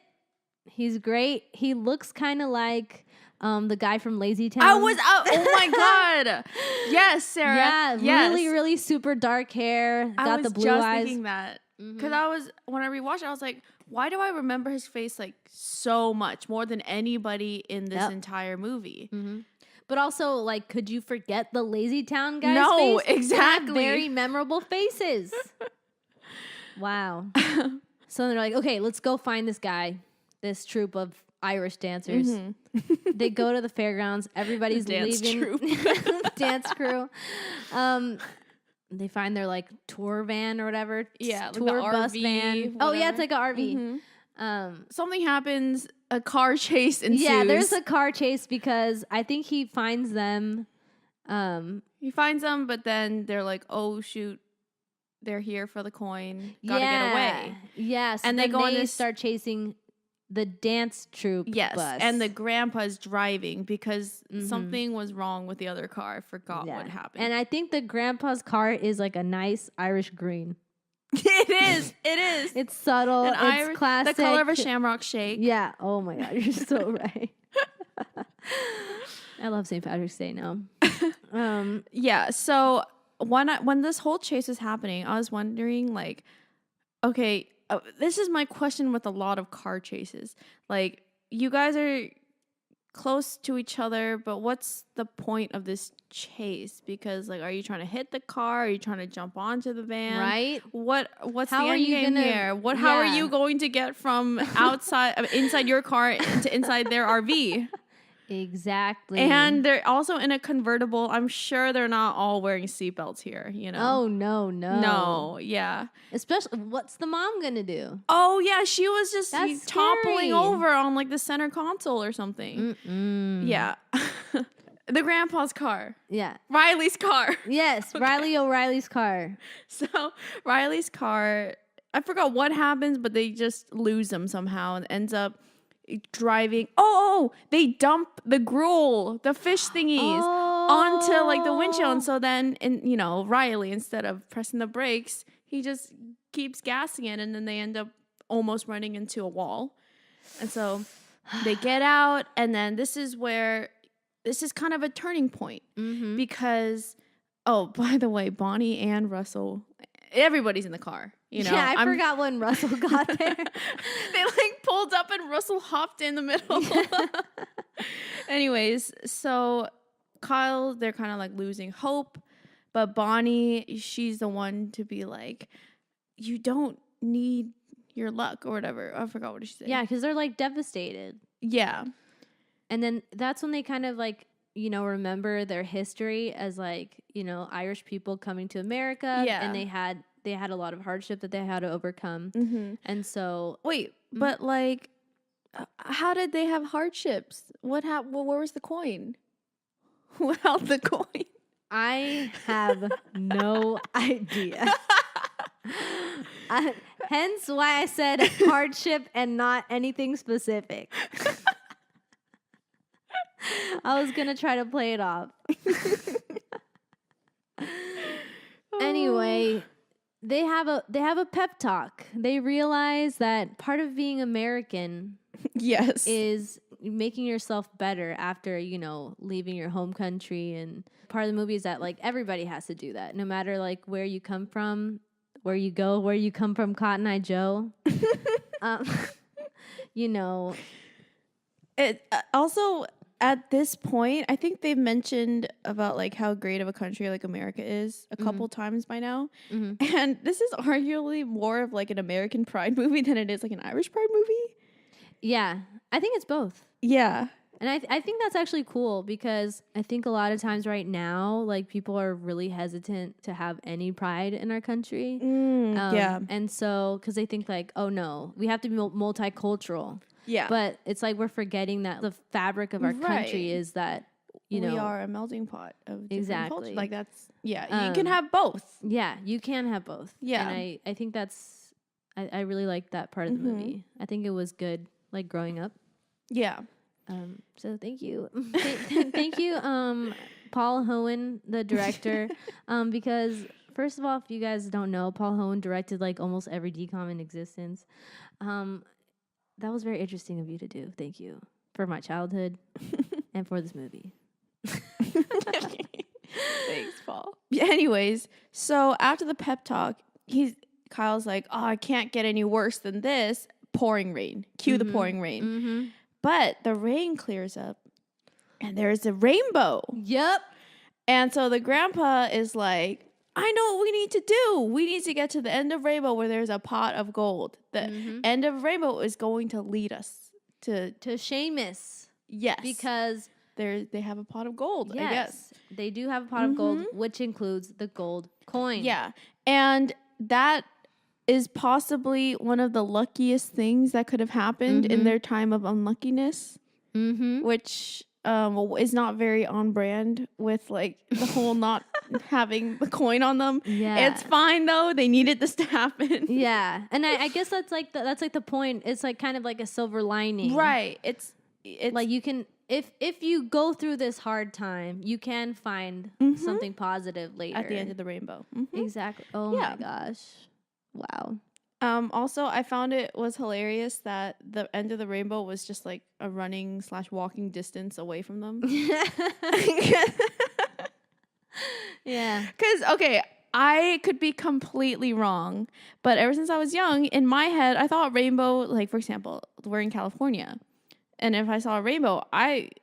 He's great. He looks kind of like the guy from Lazy Town. Oh my God. Yes, Sarah. Yeah, yes. really, really super dark hair. Got the blue I was just eyes. thinking that. Because when I rewatched it, I was like, why do I remember his face like so much more than anybody in this entire movie? But also, like, could you forget the Lazy Town guy's No, face? They have exactly. very memorable faces. Wow. So they're like, okay, let's go find this guy, this troupe of Irish dancers. They go to the fairgrounds. Everybody's Dance leaving. troupe. Dance crew. They find their like tour van or whatever. Yeah, like tour the bus RV, van. Oh yeah, it's like an RV. Something happens, a car chase ensues. Yeah, there's a car chase because I think he finds them. He finds them, but then they're like, oh shoot, they're here for the coin. Gotta get away. Yes, And they go on this- start chasing the dance troupe. Yes, bus. and the grandpa's driving because something was wrong with the other car. I forgot what happened. And I think the grandpa's car is like a nice Irish green. It is. It's subtle. An It's Irish, classic. the color of a shamrock shake. Yeah. Oh my God, you're so right. I love St. Patrick's Day now. Yeah. So when this whole chase was happening, I was wondering, like, okay, this is my question with a lot of car chases. Like, you guys are close to each other, but what's the point of this chase? Because, like, are you trying to hit the car? Are you trying to jump onto the van? Right. What's How the are end you game gonna- here? How are Yeah. you going to get from inside your car to inside their RV? Exactly. And they're also in a convertible. I'm sure they're not all wearing seatbelts here, you know? oh no. No, yeah. Especially, what's the mom gonna do? Oh, yeah, she was just That's toppling scary. over on, like, the center console or something. Yeah. The grandpa's car. Yeah. Riley's car. Yes, Riley O'Reilly's car. So, Riley's car, I forgot what happens, but they just lose them somehow and ends up driving. Oh, they dump the gruel, the fish thingies, onto like the windshield. And so then, Riley, instead of pressing the brakes, he just keeps gassing it, and then they end up almost running into a wall. And so they get out, and then this is kind of a turning point because, oh, by the way, Bonnie and Russell, everybody's in the car. You know, Yeah, I forgot when Russell got there. They like pulled up and Russell hopped in the middle. Anyways, so Kyle, they're kind of like losing hope, but Bonnie, she's the one to be like, you don't need your luck or whatever. I forgot what she said. Yeah, because they're like devastated. Yeah. And then that's when they kind of like, remember their history as like, Irish people coming to America. Yeah. And they had a lot of hardship that they had to overcome. And so Wait, but like, how did they have hardships? What happened? Where was the coin? Who held the coin? I have no idea. Hence why I said hardship and not anything specific. I was gonna try to play it off. Anyway, they have a pep talk. They realize that part of being American Yes. is making yourself better after, leaving your home country. And part of the movie is that like everybody has to do that, no matter like where you come from, where you go, where you come from, Cotton Eye Joe. It also at this point, I think they've mentioned about like how great of a country like America is a couple times by now. And this is arguably more of like an American pride movie than it is like an Irish pride movie. Yeah, I think it's both. Yeah. And I think that's actually cool because I think a lot of times right now, like people are really hesitant to have any pride in our country. Yeah. And so, because they think like, oh no, we have to be multicultural. Yeah. But it's like we're forgetting that the fabric of our country is that, we are a melting pot of different cultures. Like that's, you can have both. Yeah, you can have both. Yeah. And I think that's, I really like that part of the movie. I think it was good, like growing up. Yeah. So thank you. Thank you, Paul Hohen, the director. Because first of all, if you guys don't know, Paul Hohen directed like almost every DCOM in existence. That was very interesting of you to do. Thank you for my childhood and for this movie. Thanks, Paul. Yeah, anyways, so after the pep talk, Kyle's like, oh, I can't get any worse than this. Pouring rain. Cue the pouring rain. But the rain clears up and there's a rainbow. Yep. And so the grandpa is like, I know what we need to do. We need to get to the end of rainbow where there's a pot of gold. The end of rainbow is going to lead us to Seamus. Yes. Because they have a pot of gold, yes, I guess. They do have a pot of gold, which includes the gold coin. Yeah. And that is possibly one of the luckiest things that could have happened in their time of unluckiness, which is not very on brand with like the whole not having the coin on them. Yeah. It's fine though. They needed this to happen. Yeah. And I guess that's like the point. It's like kind of like a silver lining. Right. It's like you can if you go through this hard time, you can find something positive later. At the end of the rainbow. Exactly. Oh my gosh. Wow. Also, I found it was hilarious that the end of the rainbow was just like a running / walking distance away from them. Yeah. Because, okay, I could be completely wrong, but ever since I was young, in my head, I thought rainbow, like, for example, we're in California. And if I saw a rainbow,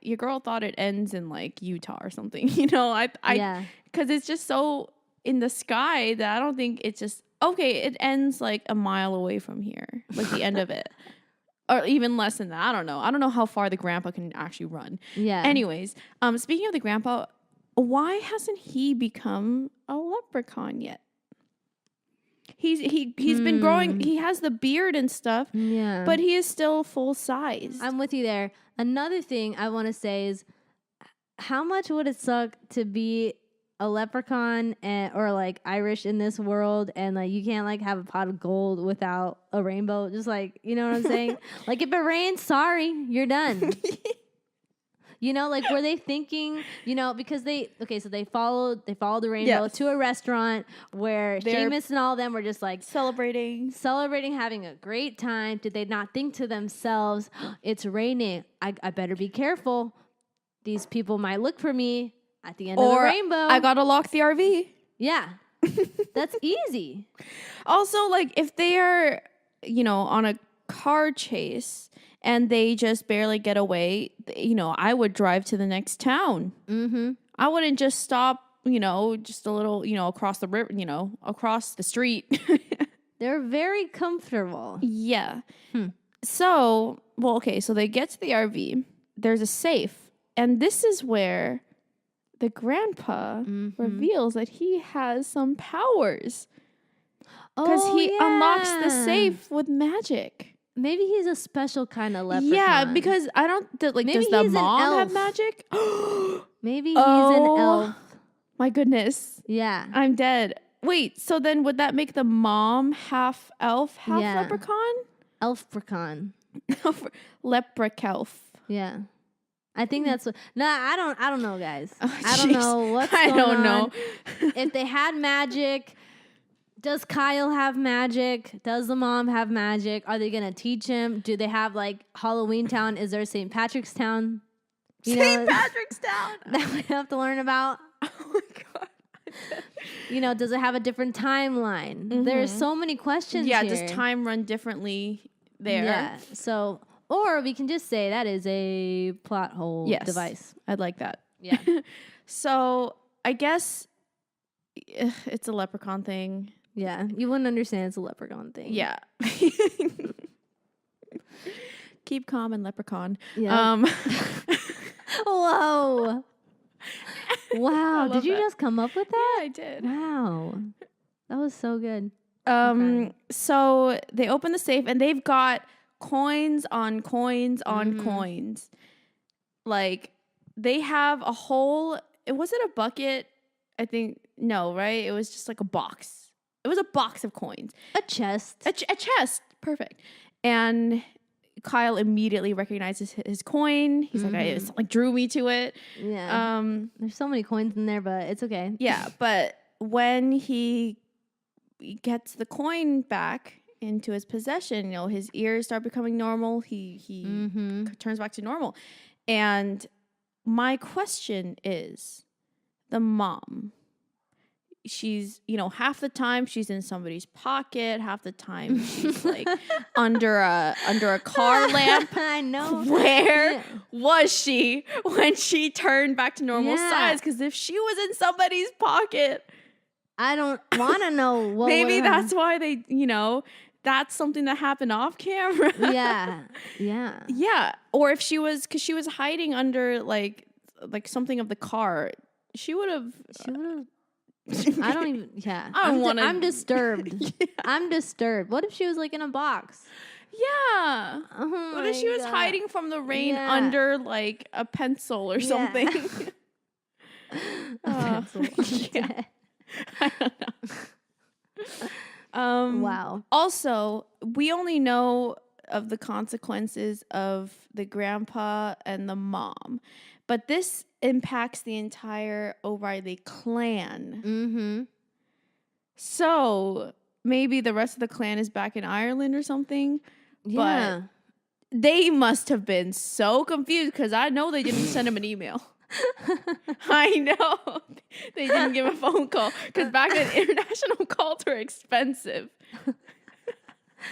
your girl thought it ends in, like, Utah or something. Because it's just so in the sky that I don't think it's just, okay, it ends, like, a mile away from here, like, the end of it. Or even less than that. I don't know. I don't know how far the grandpa can actually run. Yeah. Anyways, speaking of the grandpa, why hasn't he become a leprechaun yet? He's been growing. He has the beard and stuff. Yeah. But he is still full size. I'm with you there. Another thing I want to say is, how much would it suck to be a leprechaun or like Irish in this world, and like you can't like have a pot of gold without a rainbow? Just like, you know what I'm saying? Like if it rains, sorry, you're done. Like were they thinking, because they followed the rainbow to a restaurant where Seamus and all of them were just like celebrating, having a great time. Did they not think to themselves, it's raining, I better be careful, these people might look for me at the end of the rainbow. I gotta lock the RV. Yeah. That's easy. Also, like if they are, on a car chase and they just barely get away, I would drive to the next town. Mm-hmm. I wouldn't just stop, just a little, across the river, across the street. They're very comfortable. Yeah. So, so they get to the RV. There's a safe. And this is where the grandpa reveals that he has some powers. Because he unlocks the safe with magic. Maybe he's a special kind of leprechaun. Yeah, because I don't maybe does the mom have magic? Maybe he's an elf. My goodness. Yeah. I'm dead. Wait, so then would that make the mom half elf, half leprechaun? Elfprechaun. Leprechaun. Yeah. I think that's what. No, I don't know, guys. Oh, I don't know what's going on. I don't know. If they had magic, does Kyle have magic? Does the mom have magic? Are they gonna teach him? Do they have like Halloween Town? Is there St. Patrick's Town? St. Patrick's Town that we have to learn about. Oh my god. Does it have a different timeline? Mm-hmm. There's so many questions. Yeah, here. does time run differently there? Yeah. So, or we can just say that is a plot hole device. I'd like that. Yeah. So I guess it's a leprechaun thing. Yeah. You wouldn't understand it's a leprechaun thing. Yeah. Keep calm and leprechaun. Yeah. Whoa. Wow. Did you just come up with that? I did. Wow. That was so good. So they open the safe and they've got coins on coins on coins. Like they have a whole, was it a bucket? I think, no, right? It was just like a box. It was a box of coins. A chest. A chest. Perfect. And Kyle immediately recognizes his coin. He's like, it like drew me to it. Yeah. There's so many coins in there, but it's okay. Yeah, but when he gets the coin back into his possession, his ears start becoming normal. He turns back to normal. And my question is, the mom, she's, half the time she's in somebody's pocket, half the time she's like under a car lamp. I know. Where was she when she turned back to normal size? Because if she was in somebody's pocket, I don't want to know what maybe that's why they, that's something that happened off camera. Yeah. Yeah. Or if she was, because she was hiding under like something of the car, she would have. I don't even. Yeah, I don't want to. I'm disturbed. Yeah. I'm disturbed. What if she was like in a box? Yeah. Oh what if she was hiding from the rain under like a pencil or something? Pencil. Yeah. I don't know. Wow. Also, we only know of the consequences of the grandpa and the mom, but this impacts the entire O'Reilly clan. Mm-hmm. So maybe the rest of the clan is back in Ireland or something. Yeah. But they must have been so confused because I know they didn't send him an email. I know. They didn't give a phone call because back then international calls were expensive.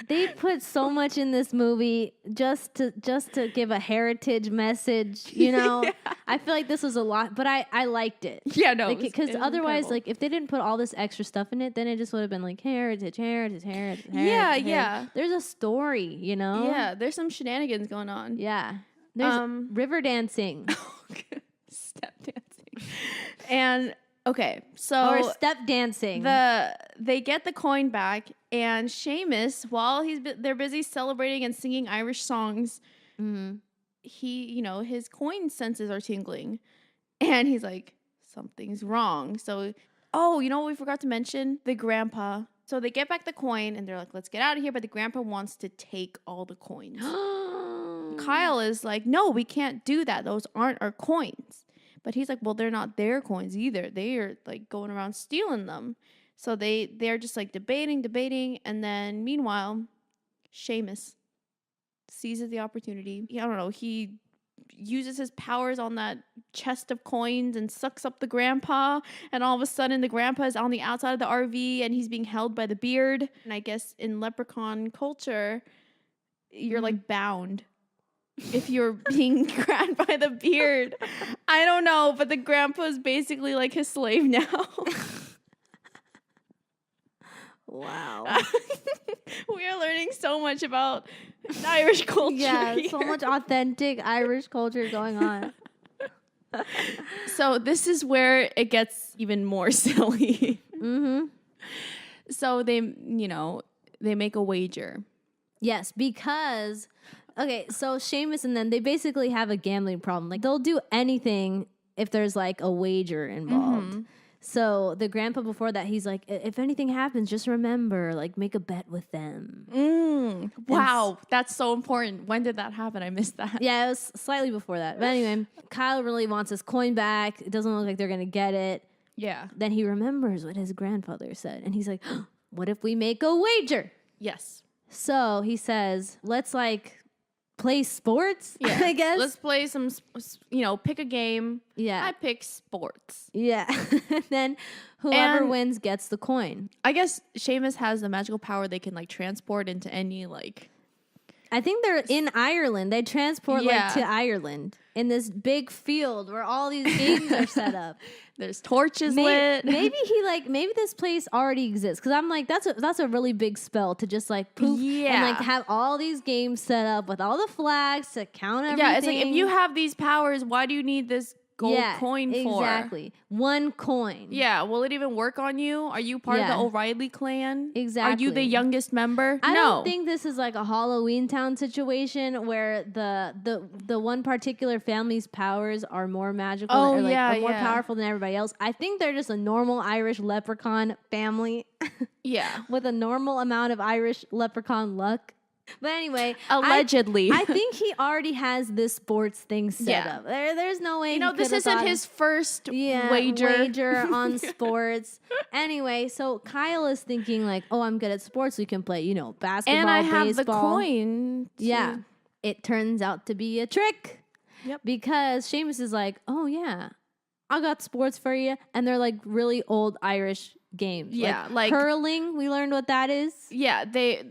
They put so much in this movie just to give a heritage message, Yeah. I feel like this was a lot, but I liked it. Yeah, no. Because otherwise, like, if they didn't put all this extra stuff in it, then it just would have been like heritage. Yeah. There's a story, Yeah, there's some shenanigans going on. Yeah. There's river dancing. Step dancing. And okay, so or step dancing. They get the coin back, and Seamus, while they're busy celebrating and singing Irish songs, he, his coin senses are tingling, and he's like, something's wrong. So, you know what we forgot to mention? The grandpa. So they get back the coin, and they're like, let's get out of here. But the grandpa wants to take all the coins. Kyle is like, no, we can't do that. Those aren't our coins. But he's like, well, they're not their coins either. They are like going around stealing them. So they're just like debating. And then meanwhile, Seamus seizes the opportunity. I don't know. He uses his powers on that chest of coins and sucks up the grandpa. And all of a sudden the grandpa is on the outside of the RV and he's being held by the beard. And I guess in leprechaun culture, you're like bound if you're being grabbed by the beard. I don't know, but the grandpa's basically like his slave now. Wow. We are learning so much about Irish culture. Yeah, here. so much authentic Irish culture going on. So this is where it gets even more silly. Mm-hmm. So they make a wager. Yes, because okay, so Seamus and them, they basically have a gambling problem. Like they'll do anything if there's like a wager involved. So the grandpa before that, he's like, if anything happens, just remember, like, make a bet with them. Wow, that's so important. When did that happen? I missed that. Yeah, it was slightly before that. But anyway, Kyle really wants his coin back. It doesn't look like they're going to get it. Yeah. Then he remembers what his grandfather said. And he's like, what if we make a wager? Yes. So he says, let's, like, play sports, I guess. Let's play some, pick a game. Yeah. I pick sports. Yeah. And then whoever And- wins gets the coin. I guess Seamus has the magical power they can, like, transport into any, like... I think they're in Ireland. They transport, Yeah. like, to Ireland in this big field where all these games are set up. There's torches lit. Maybe maybe this place already exists. Because I'm like, that's a really big spell to just, like, poof and, like, have all these games set up with all the flags to count everything. Yeah, it's like, if you have these powers, why do you need this gold coin for? Exactly. One coin. Yeah, will it even work on you? Are you part of the O'Reilly clan? Exactly. Are you the youngest member? I No. don't think this is like a Halloween Town situation where the one particular family's powers are more magical Oh, or like yeah, are more yeah. powerful than everybody else. I think they're just a normal Irish leprechaun family Yeah. with a normal amount of Irish leprechaun luck. But anyway, Allegedly. I think he already has this sports thing set Yeah. up. There's no way. This isn't his first wager. on sports. Anyway, so Kyle is thinking like, oh, I'm good at sports. We can play, basketball, And I have baseball. the coin. Yeah. It turns out to be a trick. Yep. Because Seamus is like, oh, yeah, I got sports for you. And they're like really old Irish games. Yeah, like- hurling. We learned what that is. Yeah, they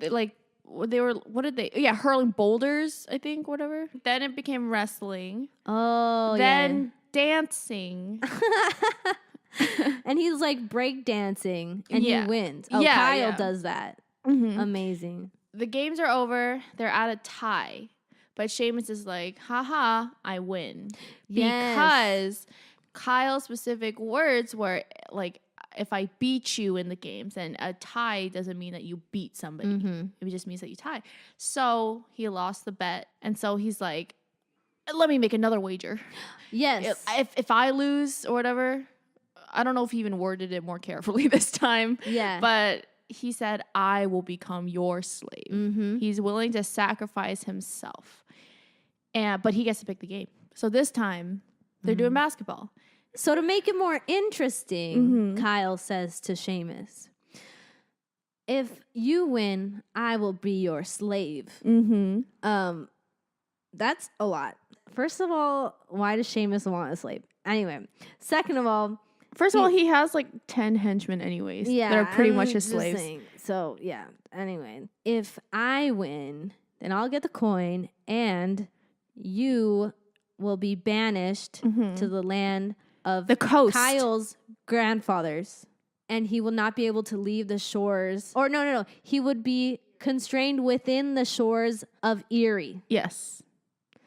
were, what did they, hurling boulders, I think, whatever. Then it became wrestling. Oh, Then dancing. And he's like break dancing and Yeah. he wins. Oh, Yeah, Kyle yeah. does that. Amazing. The games are over. They're at a tie. But Seamus is like, haha, I win. Yes. Because Kyle's specific words were like, if I beat you in the games, and a tie doesn't mean that you beat somebody. It just means that you tie. So he lost the bet. And so he's like, let me make another wager. Yes. If I lose or whatever, I don't know if he even worded it more carefully this time. Yeah. But he said, I will become your slave. He's willing to sacrifice himself. But he gets to pick the game. So this time, they're doing basketball. So to make it more interesting, Kyle says to Seamus, if you win, I will be your slave. That's a lot. First of all, why does Seamus want a slave? Anyway, second of all, First of all, he has like 10 henchmen anyways. yeah, That are pretty I'm much his just slaves. saying. So yeah, anyway, if I win, then I'll get the coin and you will be banished to the land of The coast. Kyle's grandfathers, and he will not be able to leave the shores. Or no. He would be constrained within the shores of Erie. Yes.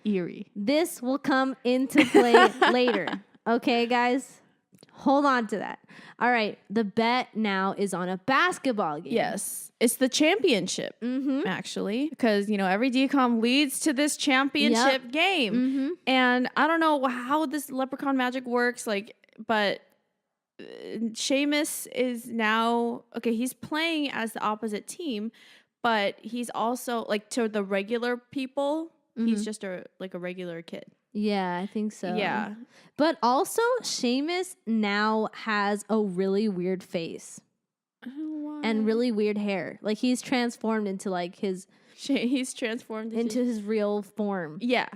Eerie. This will come into play later. Okay, guys? Hold on to that. All right. The bet now is on a basketball game. Yes. It's the championship, actually. Because, every DCOM leads to this championship game. And I don't know how this leprechaun magic works, but Seamus is now, okay, he's playing as the opposite team, but he's also, to the regular people, he's just a regular kid. Yeah, I think so. Yeah. But also, Seamus now has a really weird face and really weird hair. Like, he's transformed into, He's transformed into his real form. Yeah.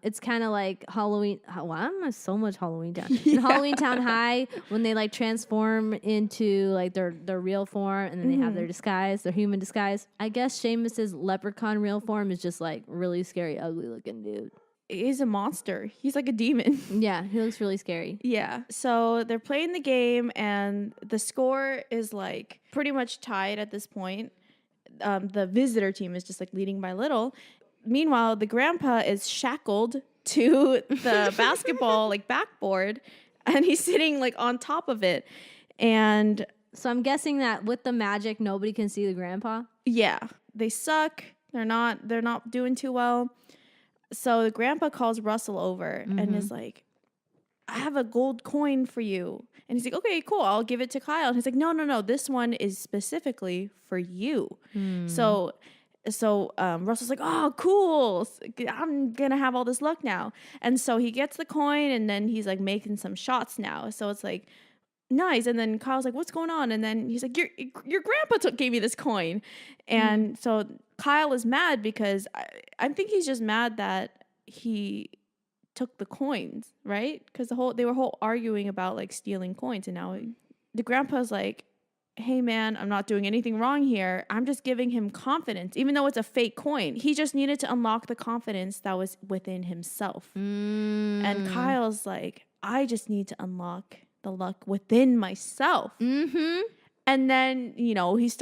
It's kind of like Halloween. Why am I so much Halloween Town? In Halloween Town High, when they transform into their real form, and then they have their disguise, their human disguise. I guess Seamus's leprechaun real form is just really scary, ugly looking dude. He's a monster. He's like a demon. Yeah, he looks really scary. Yeah. So they're playing the game, and the score is pretty much tied at this point. The visitor team is just leading by little. Meanwhile, the grandpa is shackled to the basketball backboard, and he's sitting on top of it. And So I'm guessing that with the magic, nobody can see the grandpa. yeah, they suck. They're not doing too well. So the grandpa calls Russell over and is like, I have a gold coin for you. And he's like, okay, cool. I'll give it to Kyle. And he's like, no. This one is specifically for you. So Russell's like, oh, cool. I'm going to have all this luck now. And so he gets the coin and then he's like making some shots now. So it's like, nice. And then Kyle's like, what's going on? And then he's like, your grandpa gave me this coin. And so Kyle is mad because I think he's just mad that he took the coins, right? Because they were arguing about like stealing coins, and now the grandpa's like, hey man, I'm not doing anything wrong here. I'm just giving him confidence, even though it's a fake coin. He just needed to unlock the confidence that was within himself. And Kyle's like, I just need to unlock the luck within myself. And then, you know, he's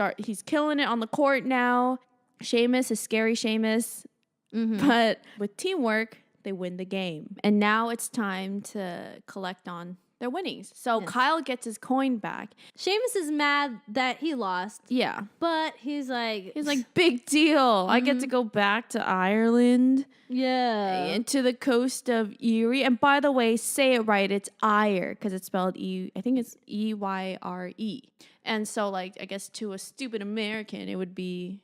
killing it on the court now. Sheamus is scary Sheamus. But with teamwork, they win the game. And now it's time to collect on their winnings. So Kyle gets his coin back. Sheamus is mad that he lost. Yeah. But he's like, big deal. I get to go back to Ireland. Yeah. And to the coast of Erie. And by the way, say it right. It's Ire, because it's spelled I think it's Eyre. And so, like, I guess to a stupid American, it would be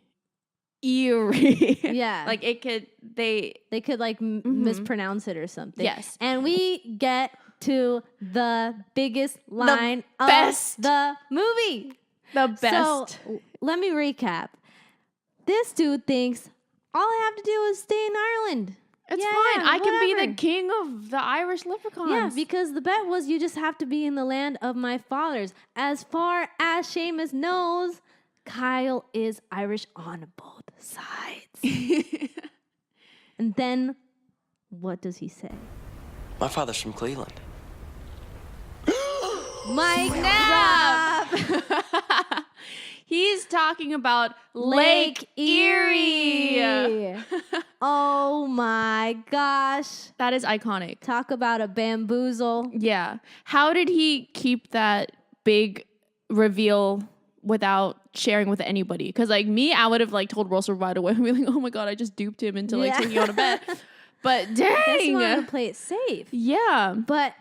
Erie. Yeah. Like they could like mispronounce it or something. Yes. And we get to the biggest line best. of the movie. The best. So let me recap. This dude thinks all I have to do is stay in Ireland. It's fine. I can be the whatever. king of the Irish leprechauns. Yeah, because the bet was you just have to be in the land of my fathers. As far as Sheamus knows, Kyle is Irish on both sides. And then, what does he say? My father's from Cleveland. Mike Snap! He's talking about Lake Erie. Oh my gosh. That is iconic. Talk about a bamboozle. Yeah. How did he keep that big reveal without sharing with anybody? Because like me, I would have like told Russell right away and be like, oh my God, I just duped him into like taking on a bet. But dang. I guess he wanted to play it safe. Yeah. But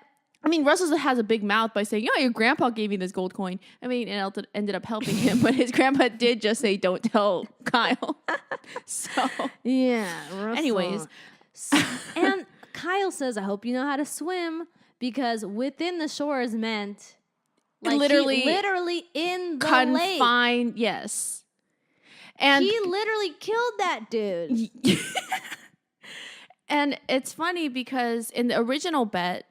I mean, Russell has a big mouth by saying, your grandpa gave me this gold coin. I mean, it ended up helping him, but his grandpa did just say, don't tell Kyle. So, yeah. Russell. Anyways. And Kyle says, I hope you know how to swim, because within the shores meant like literally in the lake. Confined, yes. And he literally killed that dude. And it's funny because in the original bet,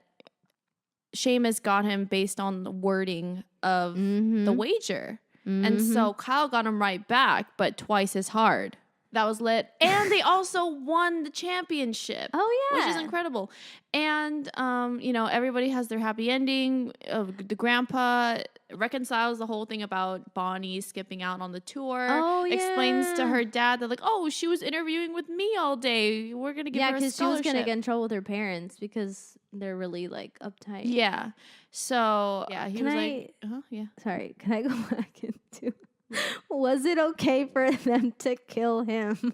Sheamus got him based on the wording of the wager. And so Kyle got him right back, but twice as hard. That was lit. And they also won the championship. Oh, yeah. Which is incredible. And, everybody has their happy ending. The grandpa reconciles the whole thing about Bonnie skipping out on the tour. Oh, yeah. Explains to her dad that, like, oh, she was interviewing with me all day. We're going to give her a because she scholarship. was going to get in trouble with her parents because they're really, like, uptight. Yeah. So, yeah, he was like, yeah. Sorry, can I go back into... Was it okay for them to kill him?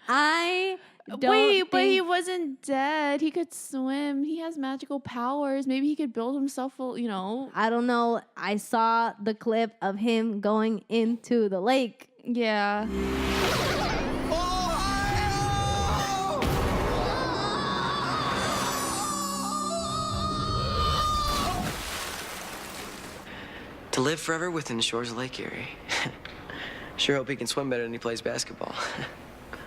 I don't Wait, but he wasn't dead. He could swim. He has magical powers. Maybe he could build himself, I don't know. I saw the clip of him going into the lake. Yeah. To live forever within the shores of Lake Erie. Sure hope he can swim better than he plays basketball.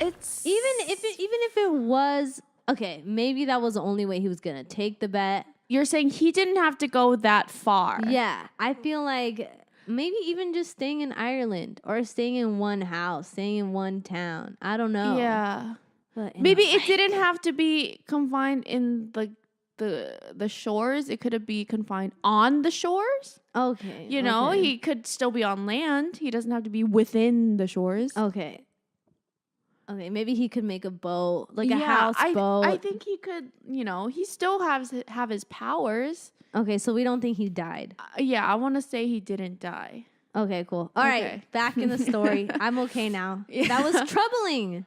It's Even if it was okay, maybe that was the only way he was gonna take the bet. You're saying he didn't have to go that far. Yeah, I feel like maybe even just staying in Ireland or staying in one house, staying in one town. I don't know. Yeah. But Maybe it didn't have to be confined in the shores. It could be confined on the shores. Okay. He could still be on land. He doesn't have to be within the shores. Okay. Okay, maybe he could make a boat, like a houseboat. I think he could, he still have his powers. Okay, so we don't think he died. Yeah, I want to say he didn't die. Okay, cool. All right, back in the story. I'm okay now. That was troubling.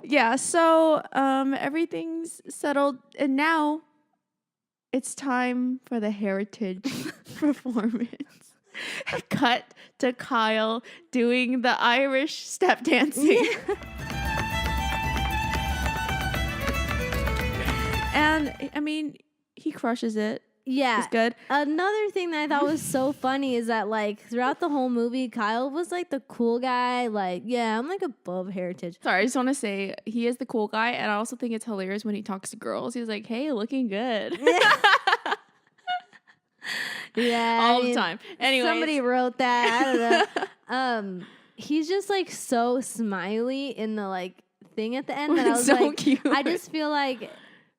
Yeah, so everything's settled, and now it's time for the heritage performance. Cut to Kyle doing the Irish step dancing. And I mean, he crushes it. Yeah. It's good. Another thing that I thought was so funny is that, like, throughout the whole movie, Kyle was like the cool guy. Like, yeah, I'm like above heritage. Sorry, I just want to say he is the cool guy, and I also think it's hilarious when he talks to girls. He's like, "Hey, looking good." Yeah. All the time. Anyway, somebody wrote that. I don't know. He's just like so smiley in the like thing at the end that I was So like, cute. I just feel like,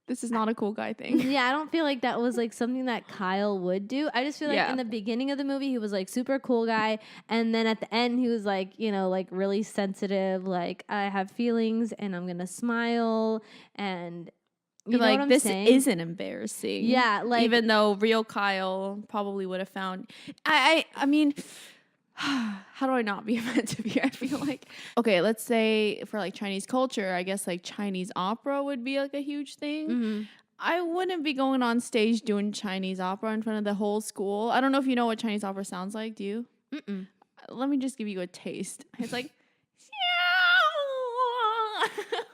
this is not a cool guy thing. yeah, I don't feel like that was like something that Kyle would do. I just feel like in the beginning of the movie, he was like super cool guy. And then at the end, he was like, you know, like really sensitive. Like, I have feelings and I'm going to smile. And you know like, what I'm this saying? isn't embarrassing. Yeah, like, even though real Kyle probably would have found. I mean, how do I not be offended here? I feel like, okay, let's say for like Chinese culture, I guess like Chinese opera would be like a huge thing. mm-hmm. I wouldn't be going on stage doing Chinese opera in front of the whole school. I don't know if you know what Chinese opera sounds like. Do you? Mm-mm. Let me just give you a taste. It's like,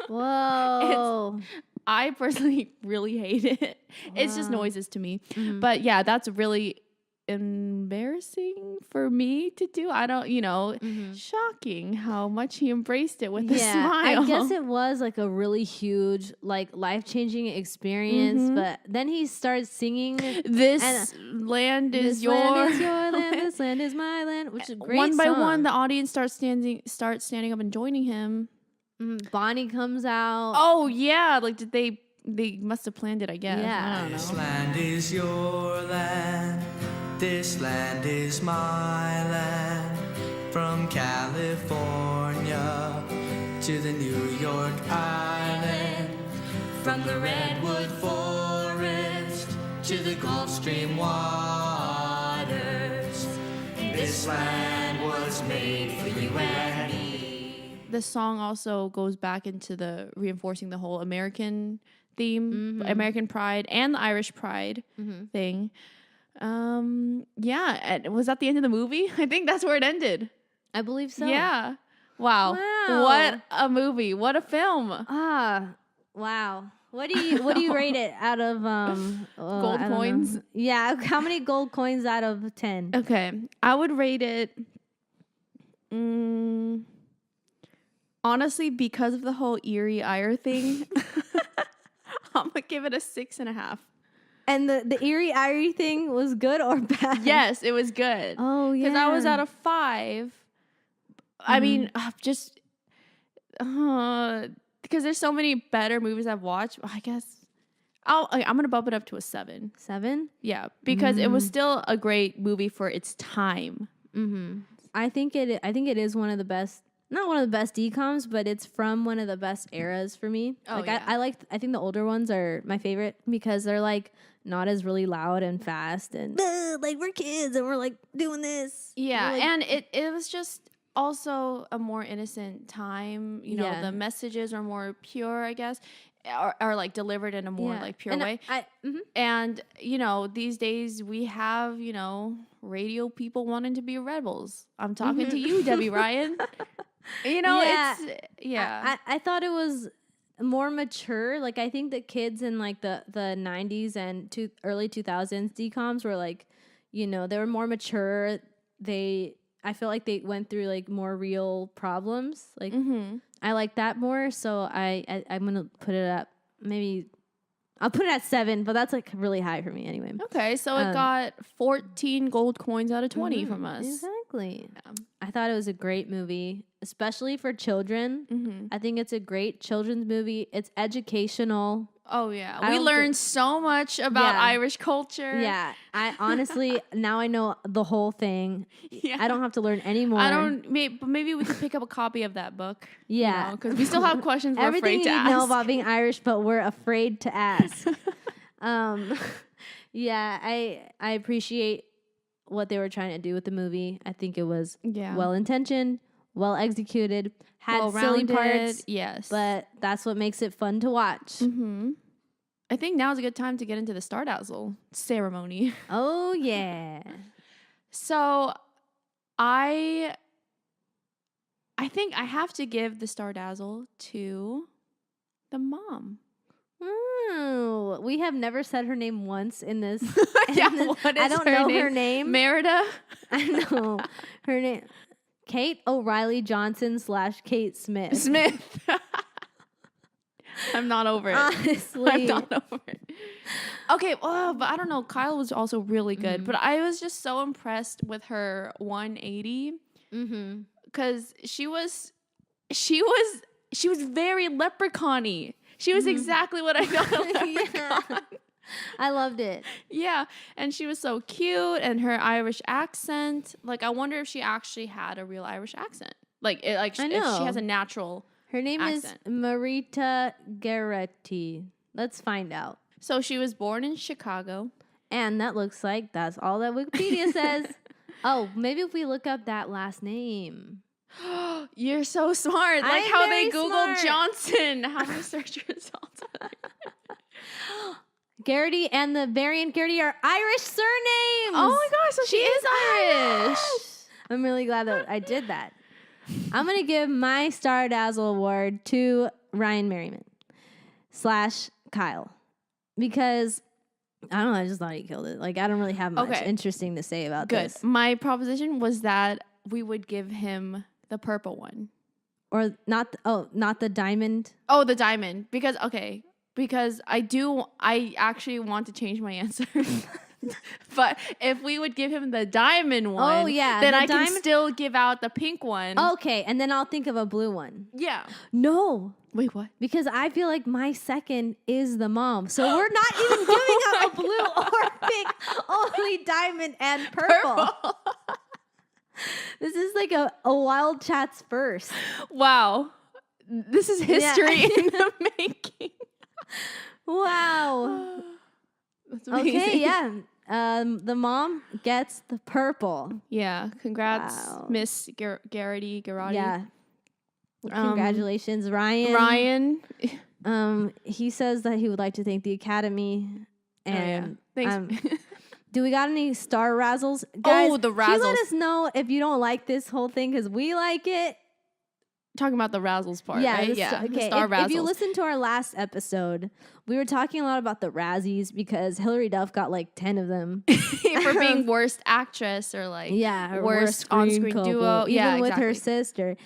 Whoa. I personally really hate it. It's just noises to me. Mm-hmm. But yeah, that's really embarrassing for me to do. I don't, shocking how much he embraced it with a smile. I guess it was like a really huge, like life-changing experience. But then he starts singing, This land is "This your land is your land, this land is my land," which is a great one by song. one, the audience starts standing up and joining him. Bonnie comes out. Oh yeah, like did they must have planned it, I guess. Yeah. I don't know. This land is your land. This land is my land. From California to the New York Island. From the Redwood Forest to the Gulf Stream waters. This land was made for you and me. The song also goes back into the reinforcing the whole American theme, American pride, and the Irish pride thing. Yeah, was that the end of the movie? I think that's where it ended. I believe so. Yeah. Wow. What a movie. What a film. Wow. What do you rate it out of Gold coins? know. Yeah, how many gold coins out of 10? Okay. I would rate it honestly, because of the whole Erie Ire thing, I'm gonna give it a 6.5. And the Erie Irie thing was good or bad? Yes, it was good. Oh, yeah. Because I was at a 5. I mean, just because there's so many better movies I've watched. I guess I'm gonna bump it up to a 7. 7? Yeah, because it was still a great movie for its time. I think it is one of the best. Not one of the best DCOMs, but it's from one of the best eras for me. Oh, like yeah. I think the older ones are my favorite because they're like not as really loud and fast and like we're kids and we're like doing this. Yeah, We're, like, and it was just also a more innocent time. You know, Yeah. the messages are more pure, I guess, or like delivered in a more yeah. like pure And way. And you know, these days we have radio people wanting to be rebels. I'm talking to you, Debbie Ryan. Yeah. It's I thought it was more mature. Like I think the kids in like the 90s and early 2000s DCOMs were like, they were more mature. I feel like they went through like more real problems. Like I like that more. So I'm gonna put it up. Maybe I'll put it at 7, but that's like really high for me anyway. okay. So it got 14 gold coins out of 20 from us. Exactly. Yeah. I thought it was a great movie, especially for children. I think it's a great children's movie. It's educational. Oh yeah, I we don't learned so much about Irish culture. Yeah, I honestly now I know the whole thing. Yeah. I don't have to learn anymore. But maybe we could pick up a copy of that book. Yeah, because we still have questions we're Everything afraid to you ask. know about being Irish, but we're afraid to ask. Yeah, I appreciate what they were trying to do with the movie. I think it was well intentioned, well executed, had silly Well-rounded, parts, yes. but that's what makes it fun to watch. Mm-hmm. I think now is a good time to get into the Star Dazzle ceremony. Oh yeah. So I think I have to give the Star Dazzle to the mom. Ooh, we have never said her name once in this. Yeah, this- what is I don't her know name? her name. Merida? I know her name. Kate O'Reilly Johnson / Kate Smith. Smith. I'm not over it. Honestly. I'm not over it. Okay, but I don't know. Kyle was also really good, but I was just so impressed with her 180 because she was very leprechaun-y. She was exactly what I thought a leprechaun. Yeah. I loved it. Yeah, and she was so cute, and her Irish accent. Like, I wonder if she actually had a real Irish accent. Like, if she has a natural. Her name accent. is Marita Garretti. Let's find out. So she was born in Chicago. And that looks like that's all that Wikipedia says. Oh, maybe if we look up that last name. You're so smart. Like I'm how very they Googled smart. Johnson. How many search results? Garrity and the variant Garrity are Irish surnames. Oh my gosh, so she is Irish. I'm really glad that I did that. I'm going to give my Star Dazzle award to Ryan Merriman / Kyle. Because, I don't know, I just thought he killed it. Like, I don't really have much interesting to say about Good. this. My proposition was that we would give him the purple one. Or not the diamond. Oh, the diamond. Because I actually want to change my answer. But if we would give him the diamond one, then I can still give out the pink one. Okay, and then I'll think of a blue one. Yeah. No. Wait, what? Because I feel like my second is the mom. So we're not even giving out a blue or pink, only diamond and purple. This is like a Wildchats first. Wow. This is history in the making. Wow. That's amazing. Okay, yeah. The mom gets the purple. Yeah. Congrats, Wow. Miss Garrity. Yeah. Congratulations, Ryan. Ryan. He says that he would like to thank the Academy. And Thanks. do we got any star razzles? Guys, the can you let razzles. us know if you don't like this whole thing because we like it? Talking about the razzles part, Yeah, right? the The star razzles. If you listen to our last episode, we were talking a lot about the Razzies because Hilary Duff got like 10 of them. For being worst actress or like Her worst on-screen couple, duo. even with exactly. her sister.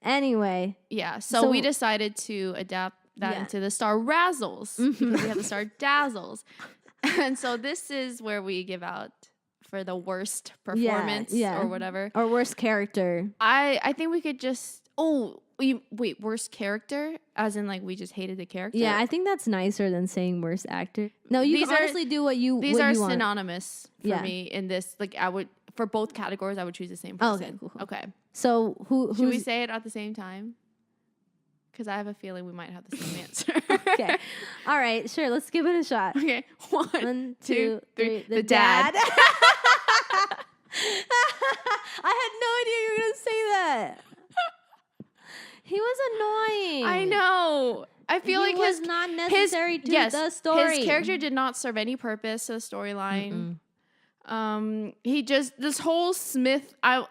Anyway, Yeah, so we decided to adapt that into the Star Razzles because we have the Star Dazzles. And so this is where we give out for the worst performance or whatever. Or worst character. I think we could just wait, worst character as in like we just hated the character. Yeah, I think that's nicer than saying worst actor. No, you can honestly do what you These what are you want. synonymous for me in this. Like I would for both categories I would choose the same Oh, person. okay, cool. Okay. So Should we say it at the same time? Because I have a feeling we might have the same answer. Okay. All right, sure, let's give it a shot. Okay. 1, 2, 3. The dad. I had no idea you were going to say that. He was annoying. I know. I feel He like was not necessary to the story. His character did not serve any purpose to the storyline. He just this whole the Smith I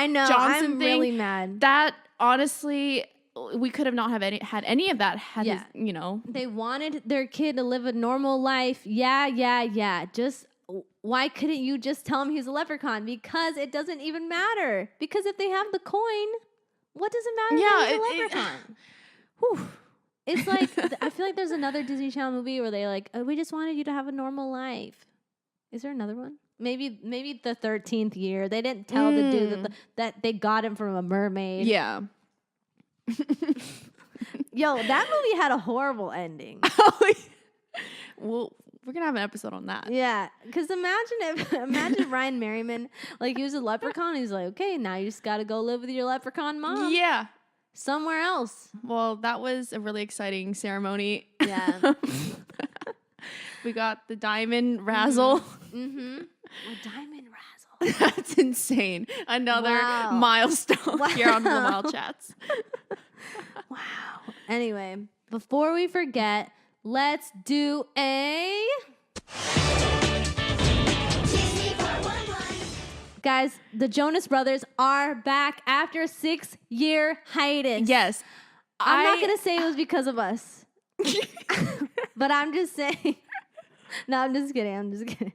know. Johnson I'm thing. really mad. That honestly, we could have not had any of that. Had his, They wanted their kid to live a normal life. Yeah. Just why couldn't you just tell him he's a leprechaun? Because it doesn't even matter. Because if they have the coin, what does it matter? Yeah, that he's a leprechaun. Whew. It's like I feel like there's another Disney Channel movie where they like, we just wanted you to have a normal life. Is there another one? Maybe the 13th year. They didn't tell the dude that they got him from a mermaid. Yeah. Yo, that movie had a horrible ending. Well, we're gonna have an episode on that. Yeah, because imagine Ryan Merriman, like he was a leprechaun. He's like, okay, now you just got to go live with your leprechaun mom. Yeah. Somewhere else. Well, that was a really exciting ceremony. Yeah. We got the diamond razzle. A diamond razzle. That's insane. Another Wow. milestone here on the Wildchats. Wow. Anyway, before we forget, let's do a... Guys, the Jonas Brothers are back after a 6-year hiatus. Yes. I'm not going to say it was because of us. But I'm just saying. No, I'm just kidding.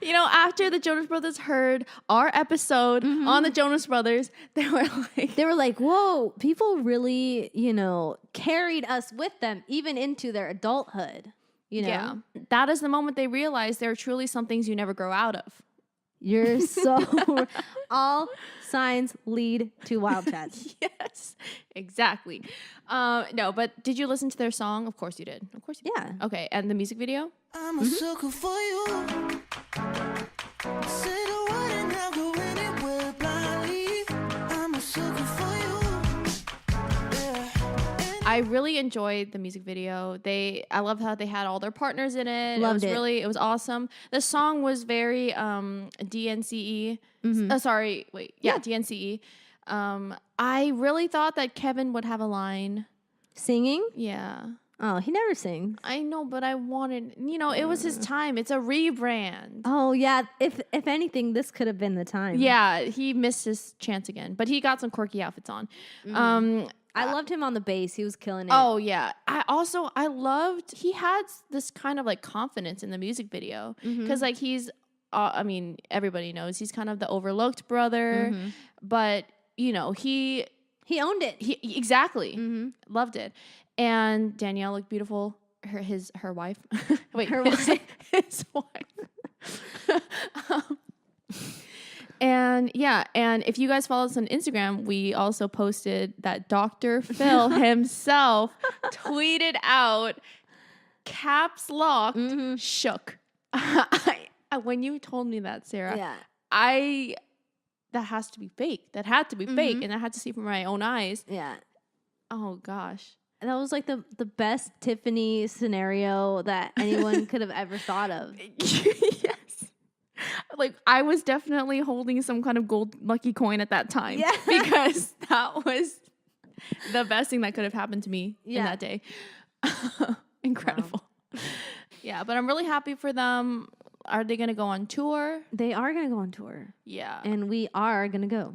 You know, after the Jonas Brothers heard our episode on the Jonas Brothers, they were like, whoa, people really, carried us with them even into their adulthood. Yeah. That is the moment they realized there are truly some things you never grow out of. You're so... All signs lead to Wildchats. Yes, exactly. No, but did you listen to their song? Of course you did. Of course you did. Yeah. Okay, and the music video? I'm a sucker for you. Say the word and I'll go anywhere blindly. I'm a sucker for you. Yeah. I really enjoyed the music video. I love how they had all their partners in it. Loved it. It was awesome. The song was very DNCE. DNCE. I really thought that Kevin would have a line. Singing? Yeah. Oh, he never sings. I know, but I wanted, it was his time. It's a rebrand. Oh, yeah. If anything, this could have been the time. Yeah, he missed his chance again, but he got some quirky outfits on. I loved him on the bass. He was killing it. Oh, yeah. I loved, he had this kind of like confidence in the music video because like he's, everybody knows he's kind of the overlooked brother, but he owned it. Exactly. Loved it. And Danielle looked beautiful. Her wife. Wait, Her his wife. And if you guys follow us on Instagram, we also posted that Dr. Phil himself tweeted out caps locked shook. When you told me that, Sarah, that has to be fake. That had to be fake, and I had to see from my own eyes. Yeah. Oh gosh. That was like the best Tiffany scenario that anyone could have ever thought of. Yes. Like I was definitely holding some kind of gold lucky coin at that time. Yeah. Because that was the best thing that could have happened to me in that day. Incredible. Wow. Yeah, but I'm really happy for them. Are they going to go on tour? They are going to go on tour. Yeah. And we are going to go.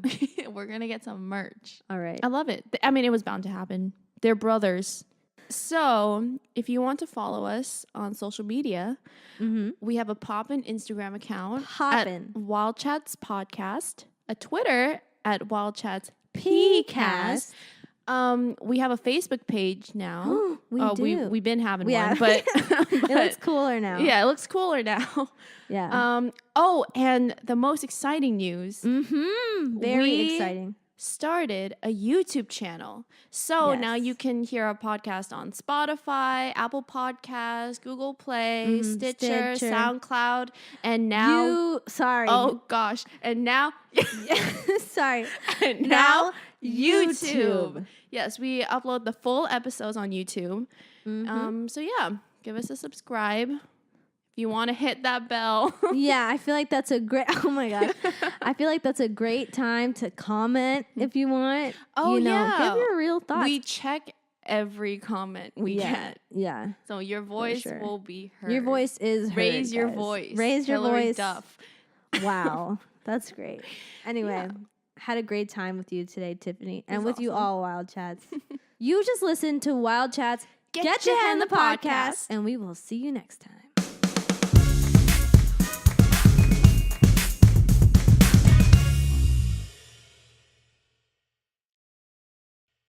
We're going to get some merch. All right. I love it. It was bound to happen. They're brothers. So if you want to follow us on social media, we have a Poppin' Instagram account at Wildchats Podcast, a Twitter at Wildchats PCast. We have a Facebook page now. We've been having one, but it looks cooler now. Yeah, it looks cooler now. Yeah. And the most exciting news. Very exciting. Started a YouTube channel. So now you can hear our podcast on Spotify, Apple Podcasts, Google Play, Stitcher, SoundCloud, and now Oh gosh. And now sorry. And now YouTube. Yes, we upload the full episodes on YouTube. So yeah, give us a subscribe. If you want to hit that bell. Yeah, I feel like that's a great, oh my gosh. I feel like that's a great time to comment if you want. Oh, yeah. Give your real thoughts. We check every comment we get. Yeah. So your voice will be heard. Your voice is heard. Raise your guys. voice. Raise your Hillary voice. Duff. Wow. That's great. Anyway, had a great time with you today, Tiffany. And with you all, Wildchats. You just listened to Wildchats. Get your hand in the podcast. And we will see you next time.